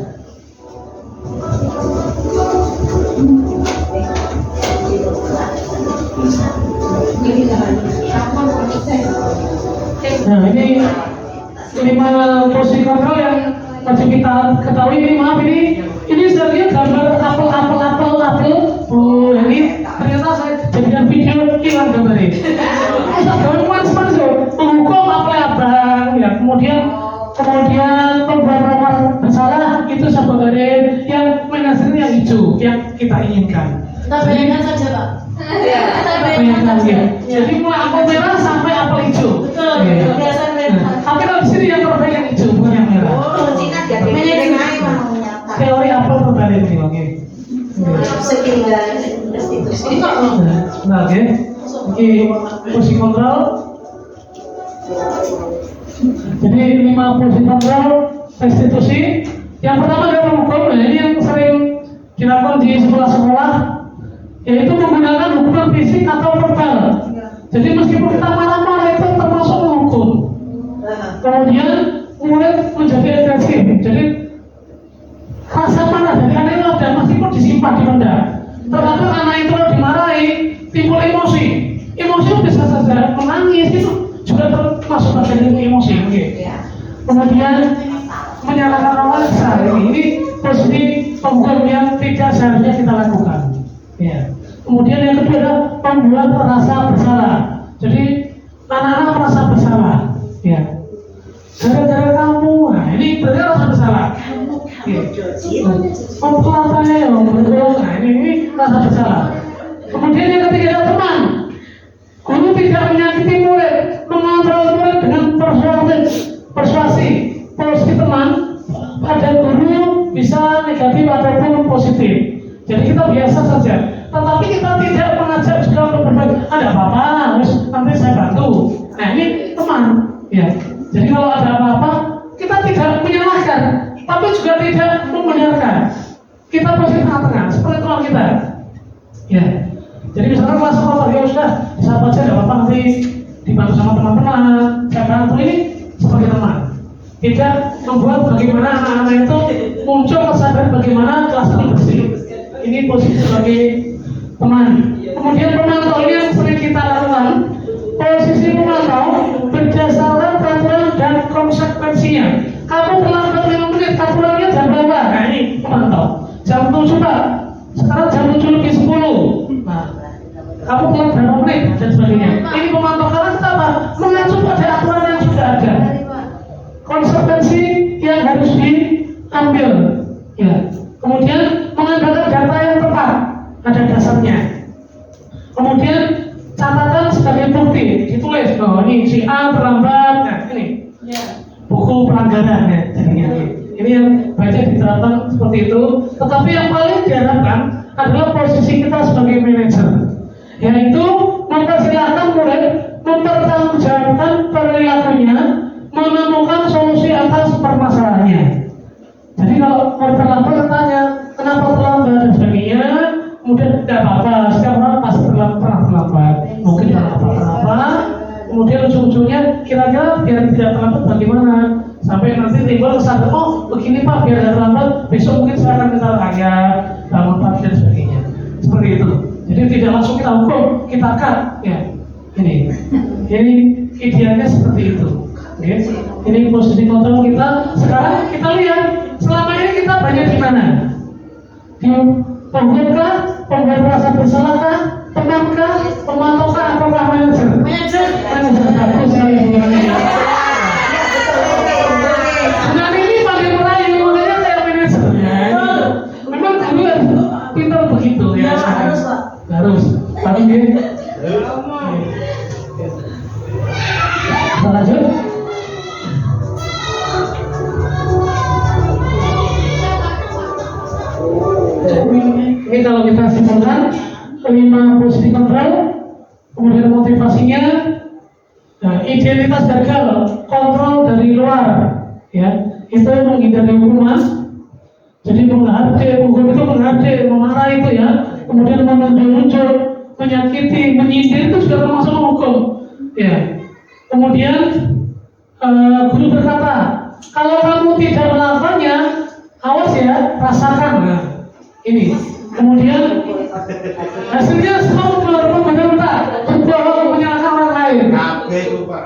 Speaker 1: Nah ini 5 posisi kontrol yang wajib kita ketahui. Ini maaf ini sebenarnya gambar apel. Oh ini ternyata saya jadikan video hilang gambarnya. Saya gambar seperti itu, menghukum apel abang, ya kemudian pembuat bersalah itu sebagai yang manajer yang hijau yang kita inginkan.
Speaker 3: Kita bayangkan saja Pak.
Speaker 1: Bayangkan ya. Jadi mulai apel merah sampai apel hijau.
Speaker 3: Biasa merah.
Speaker 1: Tapi kalau di sini yang terbaik yang hijau bukan yang merah.
Speaker 2: Oh, Cina jadi menyangka.
Speaker 1: Teori apel terbalik nih, oke.
Speaker 2: Sekitar restitusi.
Speaker 1: Nah, oke. Oke, posisi kontrol. Jadi 5 posisi kontrol restitusi. Yang pertama adalah hukum, ini yang sering dilakukan di sekolah-sekolah, yaitu menggunakan hukuman fisik atau verbal. Jadi meskipun kita marah-marah itu termasuk menghukum. Kemudian murid menjadi agresif. Jadi rasa marah dari anak itu ada meskipun disimpan di benda. Terkadang anak itu kalau dimarahi timbul emosi. Emosi bisa saja menangis itu juga termasuk bagian emosi. Okay. Kemudian menyalahkan orang besar ini posisi penghukum yang tidak seharusnya kita lakukan. Ya. Kemudian yang kedua adalah membuat rasa bersalah. Jadi anak-anak merasa bersalah. Ya. Gara-gara kamu, nah ini berarti rasa bersalah. Nah ini rasa bersalah. Kemudian yang ketiga adalah teman. Guru tidak menyakiti murid, mengontrol murid dengan persuasi. Posisi teman pada guru bisa negatif ataupun positif. Jadi kita biasa saja. Tetapi kita tidak mengajak juga untuk berbagi. Ada apa-apa, nanti saya bantu. Nah ini teman, ya. Jadi kalau ada apa-apa, kita tidak menyalahkan, tapi juga tidak membenarkan. Kita posisi tengah-tengah, seperti teman kita. Ya. Jadi misalkan kelas sekolah, ya sudah, sahabat saya ada apa-apa nanti dibantu sama teman-teman. Saya bantu ini sebagai teman. Tidak membuat bagaimana anak-anak itu muncul kesadaran bagaimana kelas ini bersih. Ini posisi sebagai teman. Kemudian pemantau ini yang sering kita lakukan. Posisi pemantau berdasarkan peraturan dan konsekuensinya. Kamu terlambat 5 menit, aturannya jam berapa? Nah ini pemantau. Jam 7 Pak. Sekarang jam 7:10. Nah, kamu telat berapa menit dan sebagainya. Ini pemantau karena kita apa? Mengacu pada aturan yang sudah ada. Konsekuensi yang harus diambil. Ya. Kemudian mengandalkan data yang tepat, ada dasarnya. Kemudian catatan sebagai bukti, ditulis bahwa ini si A terlambat, nah ini buku pelanggaran ya, jadinya. Ini yang baca diterapkan seperti itu. Tetapi yang paling diharapkan adalah posisi kita sebagai manajer, yaitu mempersilahkan murid mempertanggungjawabkan perilakunya, menemukan solusi atas permasalahannya. Jadi kalau murid terlambat tanya, kenapa kemudian tidak apa-apa, setiap orang pasti pernah terlambat, mungkin kenapa, kemudian ujung-ujungnya kira-kira biar tidak terlambat bagaimana, sampai nanti timbul kesadaran, oh begini Pak biar tidak terlambat, besok mungkin saya akan minta raya, bangun pagi dan sebagainya, seperti itu. Jadi tidak langsung kita hukum, kita cut, ya. Ini idealnya seperti itu. Okay. Ini posisi kontrol kita. Sekarang kita lihat selama ini kita banyak di mana? Di pembuatkah, pembuat rasa bersalahkah, temankah, pemantokah, apakah manajer? Manajer bagus sekali. Dengan ini paling merayu, makanya kayak manajer ya. Memang dulu pintar begitu ya. Harus. Tapi dia. Lanjut. Ini kalau kita simpulkan 5 posisi kontrol, kemudian motivasinya, identitas gagal, kontrol dari luar, ya itu menghindari hukuman. Jadi hukum itu menghardik, memarah itu ya, kemudian menunjuk, menyakiti, menyindir itu sudah termasuk hukum, ya. Kemudian guru berkata, kalau kamu tidak melakukannya, awas ya, rasakan. Nah, ini. Kemudian hasilnya semua keluar benar-benar berbohong menyalahkan orang lain.
Speaker 4: Kabeh itu Pak.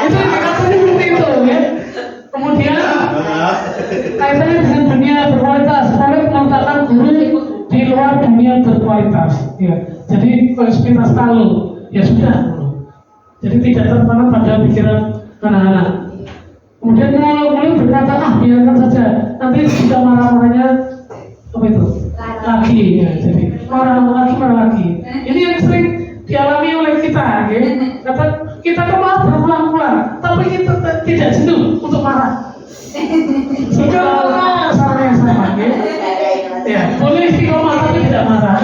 Speaker 1: Itu indikatornya seperti itu, ya. Kemudian kaitannya dengan dunia berkualitas, oleh mengatakan guru di luar dunia berkualitas, ya. Jadi kualitas tahu, ya sudah. Jadi tidak tertanam pada pikiran anak-anak. Kemudian mulai berkata, biarkan saja. Nanti sudah marah-marahnya apa itu? Lagi, ya. Jadi marah lagi. Ini yang sering dialami oleh kita, ya. Kata kita kan malah berulang-ulang, tapi kita tidak jenuh untuk marah. Jika kesalahan yang sama, ya. Ya, boleh istiqomah tapi tidak marah.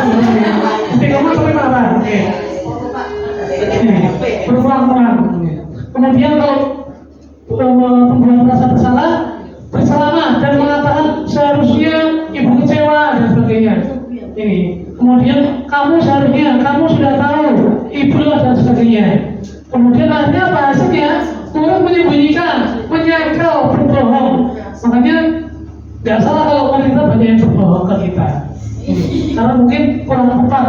Speaker 1: Istiqomah tapi marah, ya. Berulang-ulang. Kemudian kalau pembuat merasa bersalah dan mengatakan seharusnya ibu kecewa dan sebagainya. Ini. Kemudian kamu sudah tahu ibu dan sebagainya. Kemudian akhirnya apa hasilnya? Murid menyembunyikan, menyangkal, berbohong. Makanya nggak salah kalau wanita banyak yang berbohong ke kita. Karena mungkin kurang tepat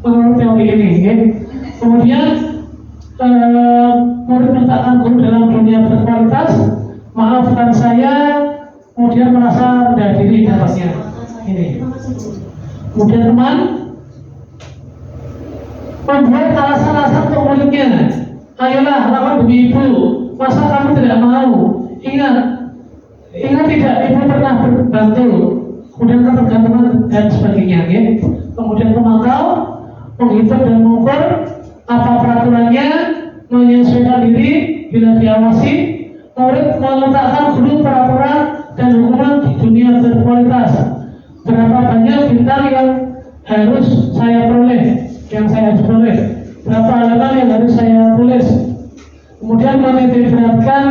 Speaker 1: menurut teori ini. Ya. Kemudian murid mengatakan guru dalam dunia berkualitas, maafkan saya, kemudian merasa rendah diri dapatnya. Ini. Kemudian teman membuat alasan-alasan untuk muridnya. Ayolah lawan demi ibu, masa kamu tidak mau? Ingat tidak, ibu pernah berbantu. Kemudian ketergantungan dan sebagainya. Ya. Kemudian memantau, menghitung dan mengukur apa peraturannya, menyesuaikan diri bila diawasi. Murid meletakkan guru peraturan dan hukuman di dunia berkualitas. Berapa banyak bintang yang harus saya peroleh, berapa halaman yang harus saya tulis. Kemudian menitikberatkan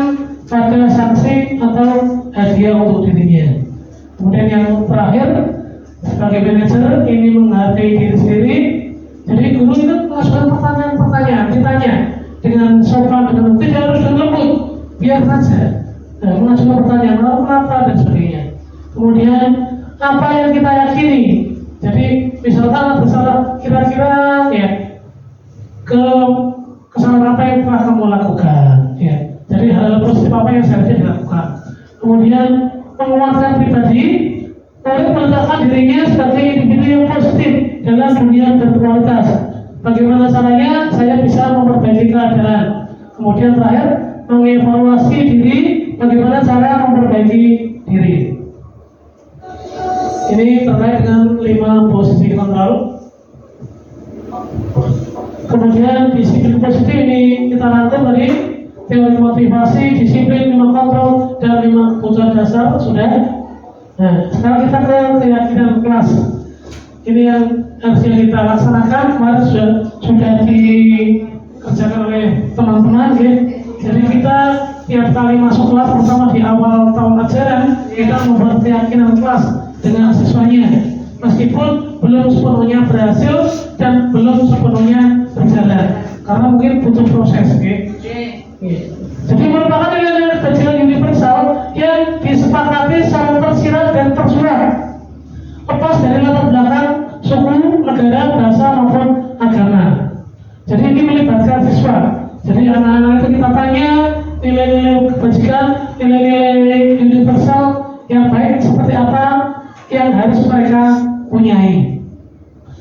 Speaker 1: pada sanksi atau hadiah untuk dirinya. Kemudian yang terakhir, sebagai manajer ini menghargai diri sendiri. Jadi guru itu mengajukan pertanyaan, ditanya dengan sopan, dengan tidak harus dengan lembut, biar saja. Mengajukan pertanyaan, lalu kenapa dan sebagainya. Kemudian apa yang kita yakini. Jadi misalkan bersalah, kira-kira ya kesalahan apa yang telah kamu lakukan, ya. Jadi hal positif apa yang seharusnya dilakukan. Kemudian penguatan pribadi, murid meletakkan dirinya sebagai individu yang positif dalam dunia berkualitas. Bagaimana caranya saya bisa memperbaiki keadaan. Kemudian terakhir mengevaluasi diri, bagaimana cara memperbaiki diri. Ini terkait dengan 5 posisi kontrol. Kemudian disiplin positif ini kita rangkum tadi, teori motivasi, disiplin, 5 kontrol, dan 5 kebutuhan dasar sudah. Nah, sekarang kita ke keyakinan kelas. Ini yang harusnya kita laksanakan, kemarin sudah dikerjakan oleh teman-teman, ya. Jadi kita tiap kali masuk kelas, pertama di awal tahun ajaran, kita membuat keyakinan kelas. dengan siswanya, meskipun belum sepenuhnya berhasil dan belum sepenuhnya berjalan, karena mungkin butuh proses. Jadi merupakan nilai-nilai kebajikan universal yang disepakati secara tersirat dan tersurat, lepas dari latar belakang suku, negara, bahasa maupun agama. Jadi ini melibatkan siswa. Jadi anak-anak itu kita tanya nilai-nilai kebajikan, nilai-nilai universal yang baik seperti apa yang harus mereka punyai.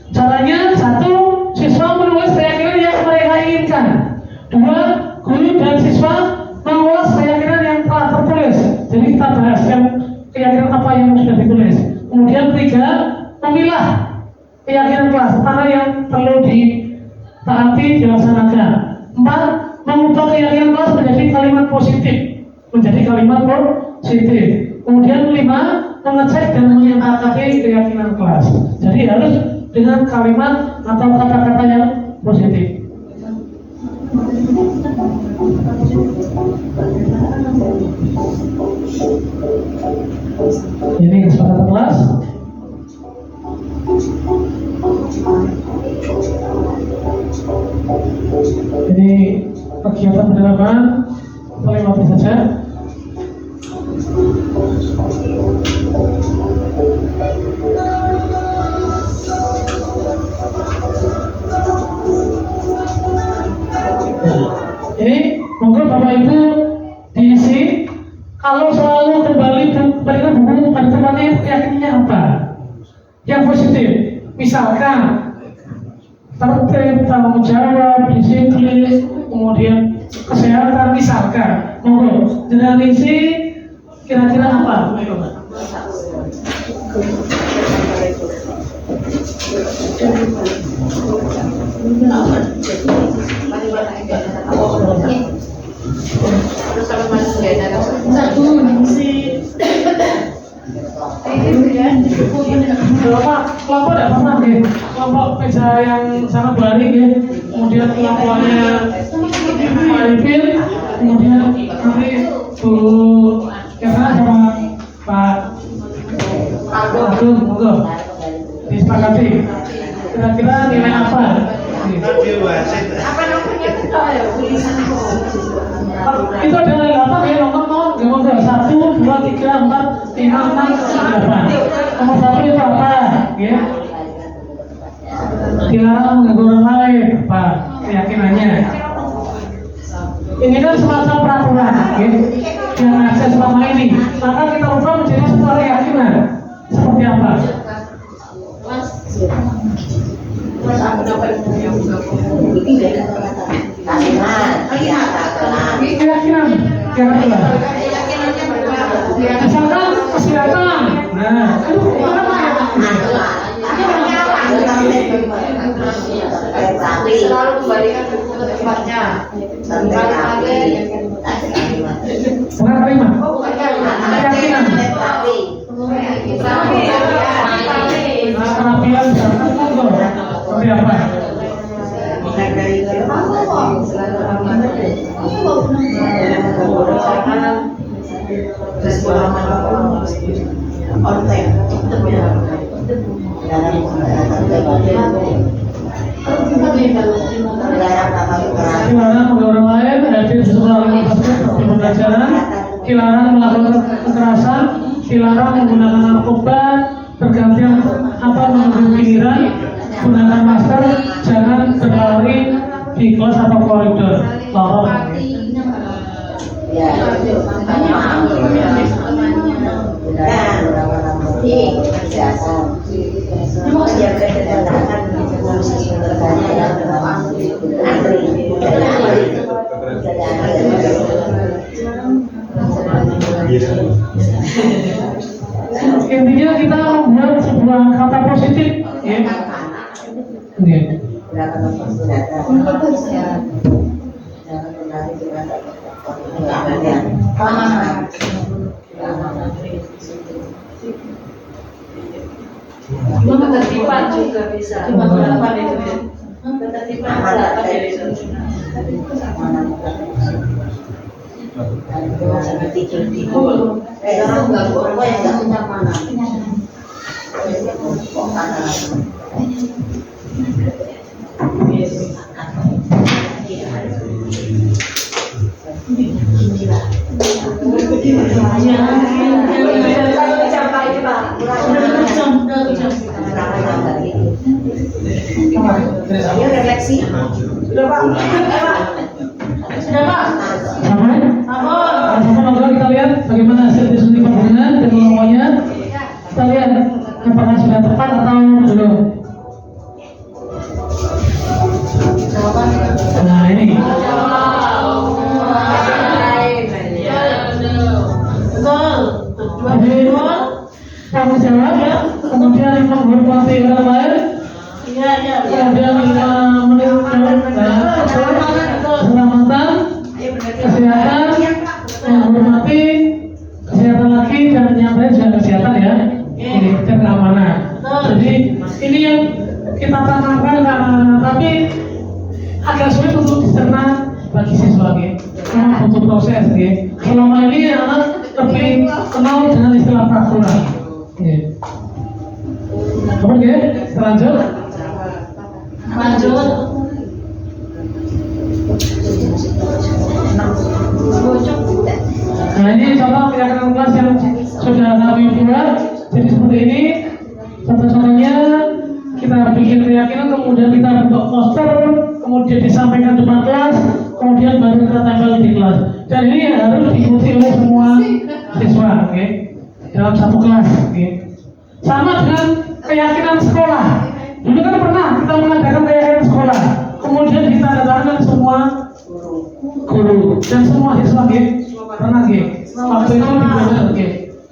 Speaker 1: Caranya, satu, siswa menulis keyakinan yang mereka inginkan. Dua, guru dan siswa mengulas keyakinan yang telah tertulis. Jadi kita bahas yang keyakinan apa yang sudah ditulis. Kemudian tiga, memilah keyakinan kelas mana yang perlu ditaati, dilaksanakan. Empat, mengubah keyakinan kelas menjadi kalimat positif. Kemudian lima, mengecek dan menyepakati keyakinan kelas. Jadi harus dengan kalimat atau kata-kata yang positif. Ini kesepakatan kelas. Jadi kegiatan penerapan paling waktu saja. Ini monggo Bapak Ibu diisi. Kalau selalu kembali berikan buku pada tempatnya, yakinnya apa? Yang positif, misalkan tertib, tanggung jawab, disiplin, kemudian kesehatan, misalkan. Monggo dengan isi kira-kira apa? Kelompok tidak pernah ya, kelompok meja yang sangat baring ya, kemudian kelompoknya Arifin, kemudian nanti Bu Kira sama Pak Agung, monggo disepakati kira-kira nilai apa?
Speaker 2: Apa nomornya itu ya?
Speaker 1: Itu ada nilai apa ya? Nomor 1, 2, 3, 4, 5, 6, 8. Nomor 1 itu apa? Ya. Dilarang mengganggu orang lain, apa keyakinannya? Ini kan semacam peraturan, ya, yang ada selama ini. Maka kita ubah menjadi sebuah keyakinan. Seperti apa?
Speaker 2: Mas aku dapat yang
Speaker 1: keyakinan, misalkan kesehatan. Nah, itu apa ya?
Speaker 2: Selalu kembalikan ke tempatnya.
Speaker 1: Bukan terima.
Speaker 2: Keyakinan.
Speaker 1: Kerapian seperti apa? Dilarang mengganggu orang lain, hadir di sekolah pembelajaran, dilarang melakukan kekerasan, dilarang menggunakan narkoba, bergantian menunggu giliran, gunakan masker, jangan berlari di kelas atau koridor, lorong. Intinya kita membuat sebuah kata positif, ya.
Speaker 3: Ketertiban juga bisa. Cuma berapa itu ya? Ketertiban berapa itu?
Speaker 2: Dia refleksi. Sudah Pak.
Speaker 3: Sudah Pak.
Speaker 1: Sama?
Speaker 3: Abon.
Speaker 1: Sama ngobrol kita lihat bagaimana hasil diskusi pembangunan dan kelompoknya. Kita lihat apakah sudah tepat atau belum. Nah ini.
Speaker 3: Betul.
Speaker 1: Jadi kamu jawab ya. Kemudian menghormati orang lain.
Speaker 3: Iya.
Speaker 1: Kemudian 5 menit keselamatan, kesehatan, menghormati, kesehatan lagi dan yang lain juga kesehatan ya. Ini keamanan. Jadi ini yang kita tanamkan tapi agak sulit untuk dicerna bagi siswa memang butuh proses selama ini anak lebih kenal dengan istilah peraturan kemudian lanjut nah ini contoh keyakinan kelas yang sudah kami buat jadi seperti ini contoh-contohnya kita bikin keyakinan kemudian kita bentuk poster kemudian disampaikan di depan kelas kemudian baru kita tempel di kelas dan ini harus diikuti oleh semua siswa dalam satu kelas sama dengan keyakinan sekolah dulu kan pernah kita mengadakan keyakinan sekolah kemudian kita datangkan semua guru dan semua siswa pernah waktu itu dibuat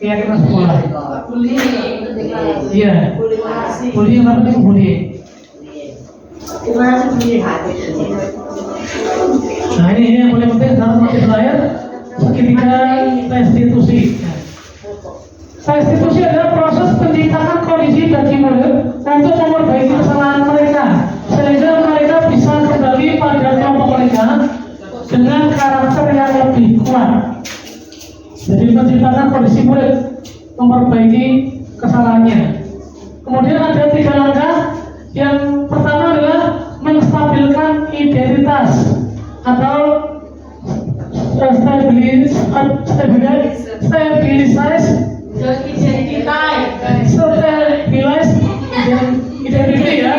Speaker 1: keyakinan sekolah iya bullying apa itu bullying nah ini yang paling penting dalam mati belajar seketika restitusi. Restitusi adalah proses penciptaan kondisi bagi murid untuk memperbaiki kesalahan mereka sehingga mereka bisa kembali pada kelompok mereka dengan karakter yang lebih kuat. Jadi menciptakan kondisi murid memperbaiki kesalahannya. Kemudian ada 3 langkah. Yang pertama adalah menstabilkan identitas atau stabilize identity ya.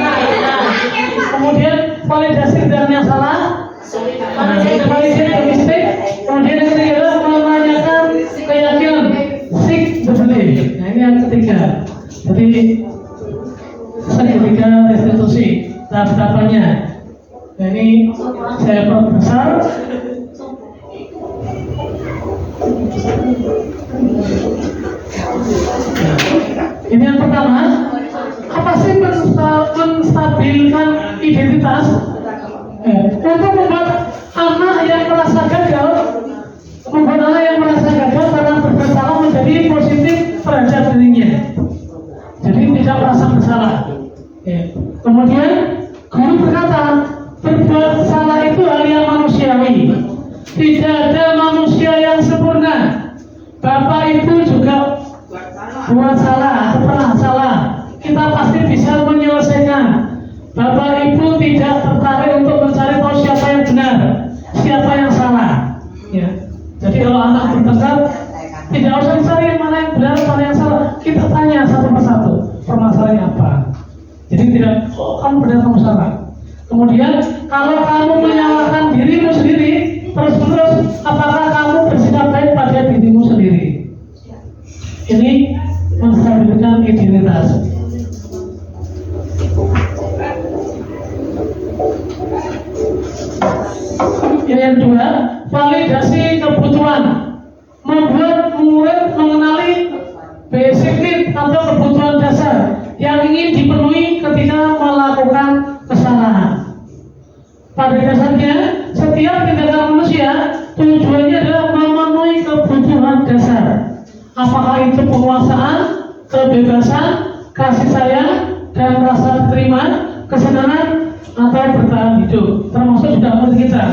Speaker 1: Kemudian validasi dengan yang salah, validasi domestik. Kemudian yang ketiga adalah menanyakan keyakinan, seek the belief. Nah ini yang ketiga. Jadi ketika restitusi tahap-tahapannya. Nah, ini saya perbesar. Ini yang pertama, apa sih menstabilkan identitas? Untuk membuat anak yang merasa gagal, karena bersalah menjadi positif terhadap dirinya. Jadi tidak merasa bersalah. Kemudian guru berkata, berbuat salah itu hal yang manusiawi. Tidak ada manusia yang sempurna. Bapak Ibu juga buat salah atau pernah salah. Kita pasti bisa menyelesaikan. Bapak Ibu tidak tertarik untuk mencari tahu siapa yang benar, siapa yang salah. Ya. Jadi kalau anak bertengkar, tidak usah dicari mana yang benar, mana yang salah. Kita tanya satu persatu, permasalahannya apa. Jadi tidak, kamu benar, kamu salah. Kemudian kalau kamu menyalahkan dirimu sendiri, terus-menerus, apakah kamu bersikap baik pada dirimu sendiri? Ini menstabilkan identitas. Yang kedua, validasi kebutuhan. Membuat murid mengenali basic need atau kebutuhan dasar yang ingin dipenuhi ketika melakukan kesalahan. Pada dasarnya, setiap tindakan manusia tujuannya adalah memenuhi kebutuhan dasar. Apakah itu penguasaan, kebebasan, kasih sayang, dan rasa terima, kesenangan, atau bertahan hidup. Termasuk juga menurut kita.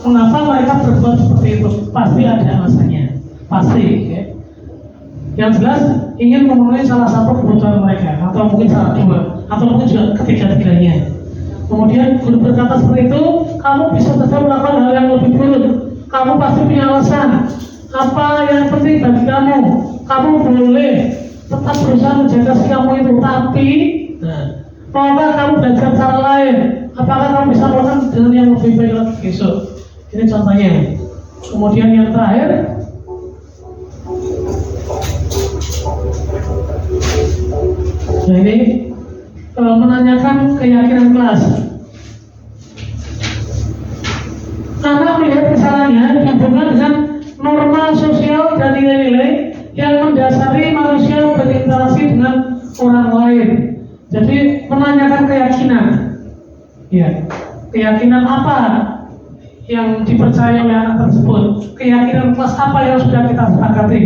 Speaker 1: Mengapa mereka berbuat seperti itu? Pasti ada alasannya. Pasti. Ya. yang jelas ingin memenuhi salah satu kebutuhan mereka, atau mungkin salah dua, atau mungkin juga ketiga-tiganya. Kemudian guru berkata seperti itu, kamu bisa tetap melakukan hal yang lebih buruk. Kamu pasti punya alasan. Apa yang penting bagi kamu? Kamu boleh tetap berusaha menjaga si kamu itu, tapi maukah kamu belajar cara lain? Apakah kamu bisa melakukan dengan yang lebih baik lagi besok? Ini contohnya. Kemudian yang terakhir, nah ini menanyakan keyakinan kelas. Anak melihat kesalahannya dihubungkan dengan norma sosial dan nilai-nilai yang mendasari manusia berinteraksi dengan orang lain. Jadi menanyakan keyakinan, ya, keyakinan apa yang dipercaya oleh anak tersebut, keyakinan kelas apa yang sudah kita sepakati.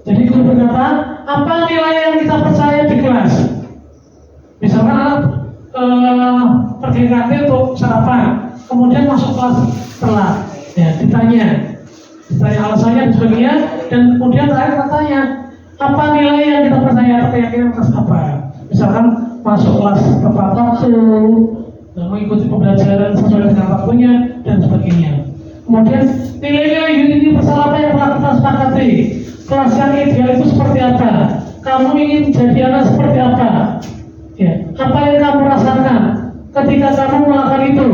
Speaker 1: Jadi guru berkata, apa nilai yang kita percaya di kelas? Misalkan anak pergi kantin untuk sarapan, kemudian masuk kelas telat, ya, ditanya alasannya dan sebagainya, dan kemudian terakhir katanya apa nilai yang kita percaya atau keyakinan kelas apa? Misalkan masuk kelas tepat waktu, mengikuti pembelajaran sesuai dengan waktunya dan sebagainya. Kemudian nilai-nilai universal apa yang telah kita sepakati? Kelas yang ideal itu seperti apa? Kamu ingin jadi anak seperti apa? Ya, apa yang kamu rasakan ketika kamu melakukan itu?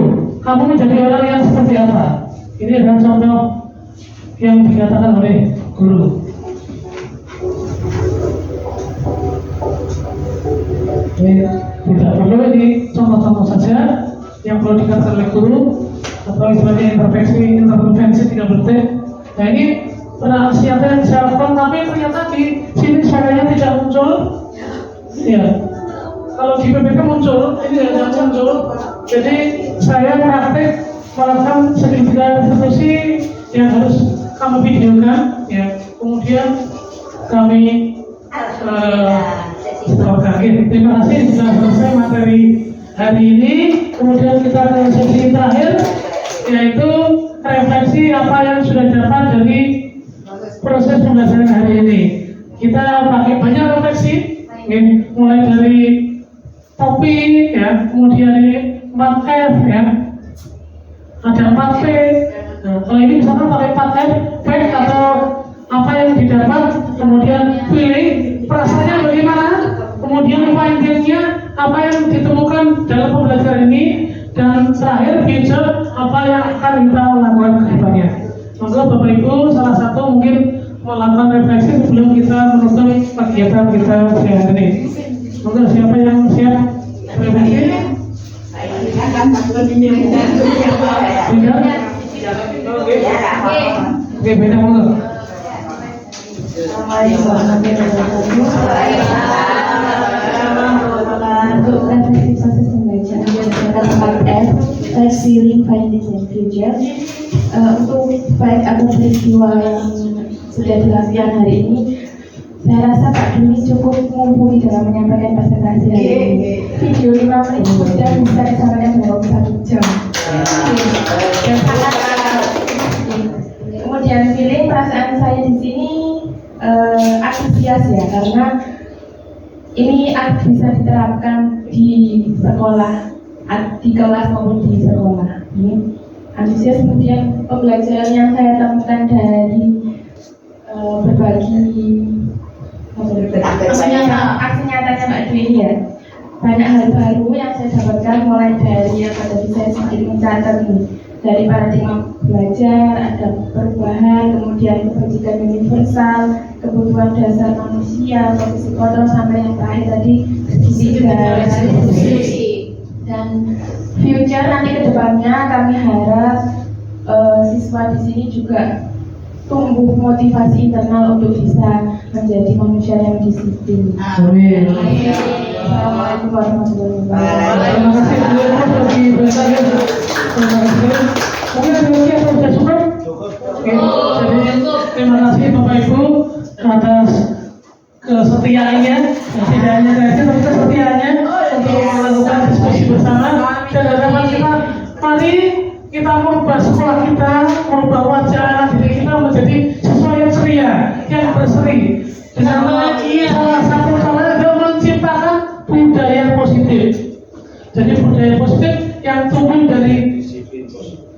Speaker 1: Kamu menjadi orang yang seperti apa? Ini adalah contoh yang dikatakan oleh guru. Ini tidak perlu, ini contoh-contoh saja yang perlu dikatakan oleh guru, atau istilahnya intervensi 3 detik. Nah ini benar siapa yang saya lakukan, tapi ternyata di sini suaranya tidak muncul. Ya, kalau di PPK muncul, ini tidak muncul. Jadi saya praktek melakukan sertifikat institusi yang harus kamu videokan, ya. Kemudian kami terima kasih sudah selesai materi hari ini. Kemudian kita ke sesi terakhir, yaitu refleksi apa yang sudah dapat dari proses pembelajaran hari ini. Kita pakai banyak refleksi, mulai dari topik, ya, kemudian ini 4F, ya, ada 4P. Nah, kalau ini misalkan pakai 4F, fact atau apa yang didapat, kemudian feeling, perasaannya bagaimana, kemudian findingnya, apa yang ditemukan dalam pembelajaran ini, dan terakhir future, apa yang akan kita lakukan ke depannya. Semoga Bapak Ibu salah satu mungkin melakukan refleksi sebelum kita menutup kegiatan kita siang hari ini. Semoga siapa yang siap refleksi? Tidak? Oke, beda mundur.
Speaker 5: Untuk refleksi proses pembacaan berdasarkan 4F, fact, feeling, findings, and future. Untuk fact atau peristiwa yang sudah dilakukan hari ini, saya rasa Pak Dwi cukup mumpuni dalam menyampaikan presentasi hari ini. Video 5 menit sudah bisa disampaikan dalam 1 jam. Kemudian feeling, perasaan saya di sini antusias, ya, karena ini bisa diterapkan di sekolah, di kelas maupun di sekolah. Ini antusias. Kemudian pembelajaran yang saya temukan dari berbagi aksi nyatanya Mbak Dwi ini, ya, banyak hal baru yang saya dapatkan, mulai dari yang tadi saya sedikit mencatat nih, dari paradigma belajar, ada perubahan, kemudian kebajikan universal, kebutuhan dasar manusia, profesi kontrol, sampai yang terakhir tadi diskusi. Dan future nanti kedepannya kami harap siswa di sini juga tumbuh motivasi internal untuk bisa menjadi manusia yang disiplin.
Speaker 1: Amin.
Speaker 5: Assalamualaikum warahmatullahi
Speaker 1: Terima kasih terima kasih. Mungkin ada lagi yang sudah cukup? Oke, jadi terima kasih Bapak Ibu atas kesetiaannya, tidak hanya kreatif tapi kesetiaannya untuk melakukan diskusi bersama. Dan harapan kita, mari kita merubah sekolah kita, merubah wajah anak didik kita menjadi siswa yang ceria, yang berseri. Karena salah satu caranya adalah menciptakan budaya positif. Jadi budaya positif yang tumbuh dari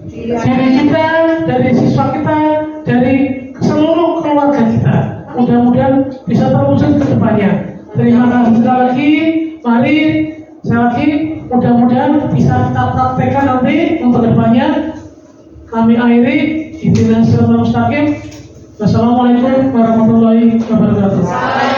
Speaker 1: diri kita, dari siswa kita, dari seluruh keluarga kita. Mudah-mudahan bisa terwujud ke depannya. Terima kasih sekali lagi. Mari sekali lagi mudah-mudahan bisa kita praktekkan nanti untuk depannya. Kami akhiri. Ihdinas siratal mustaqim. Wassalamualaikum warahmatullahi wabarakatuh.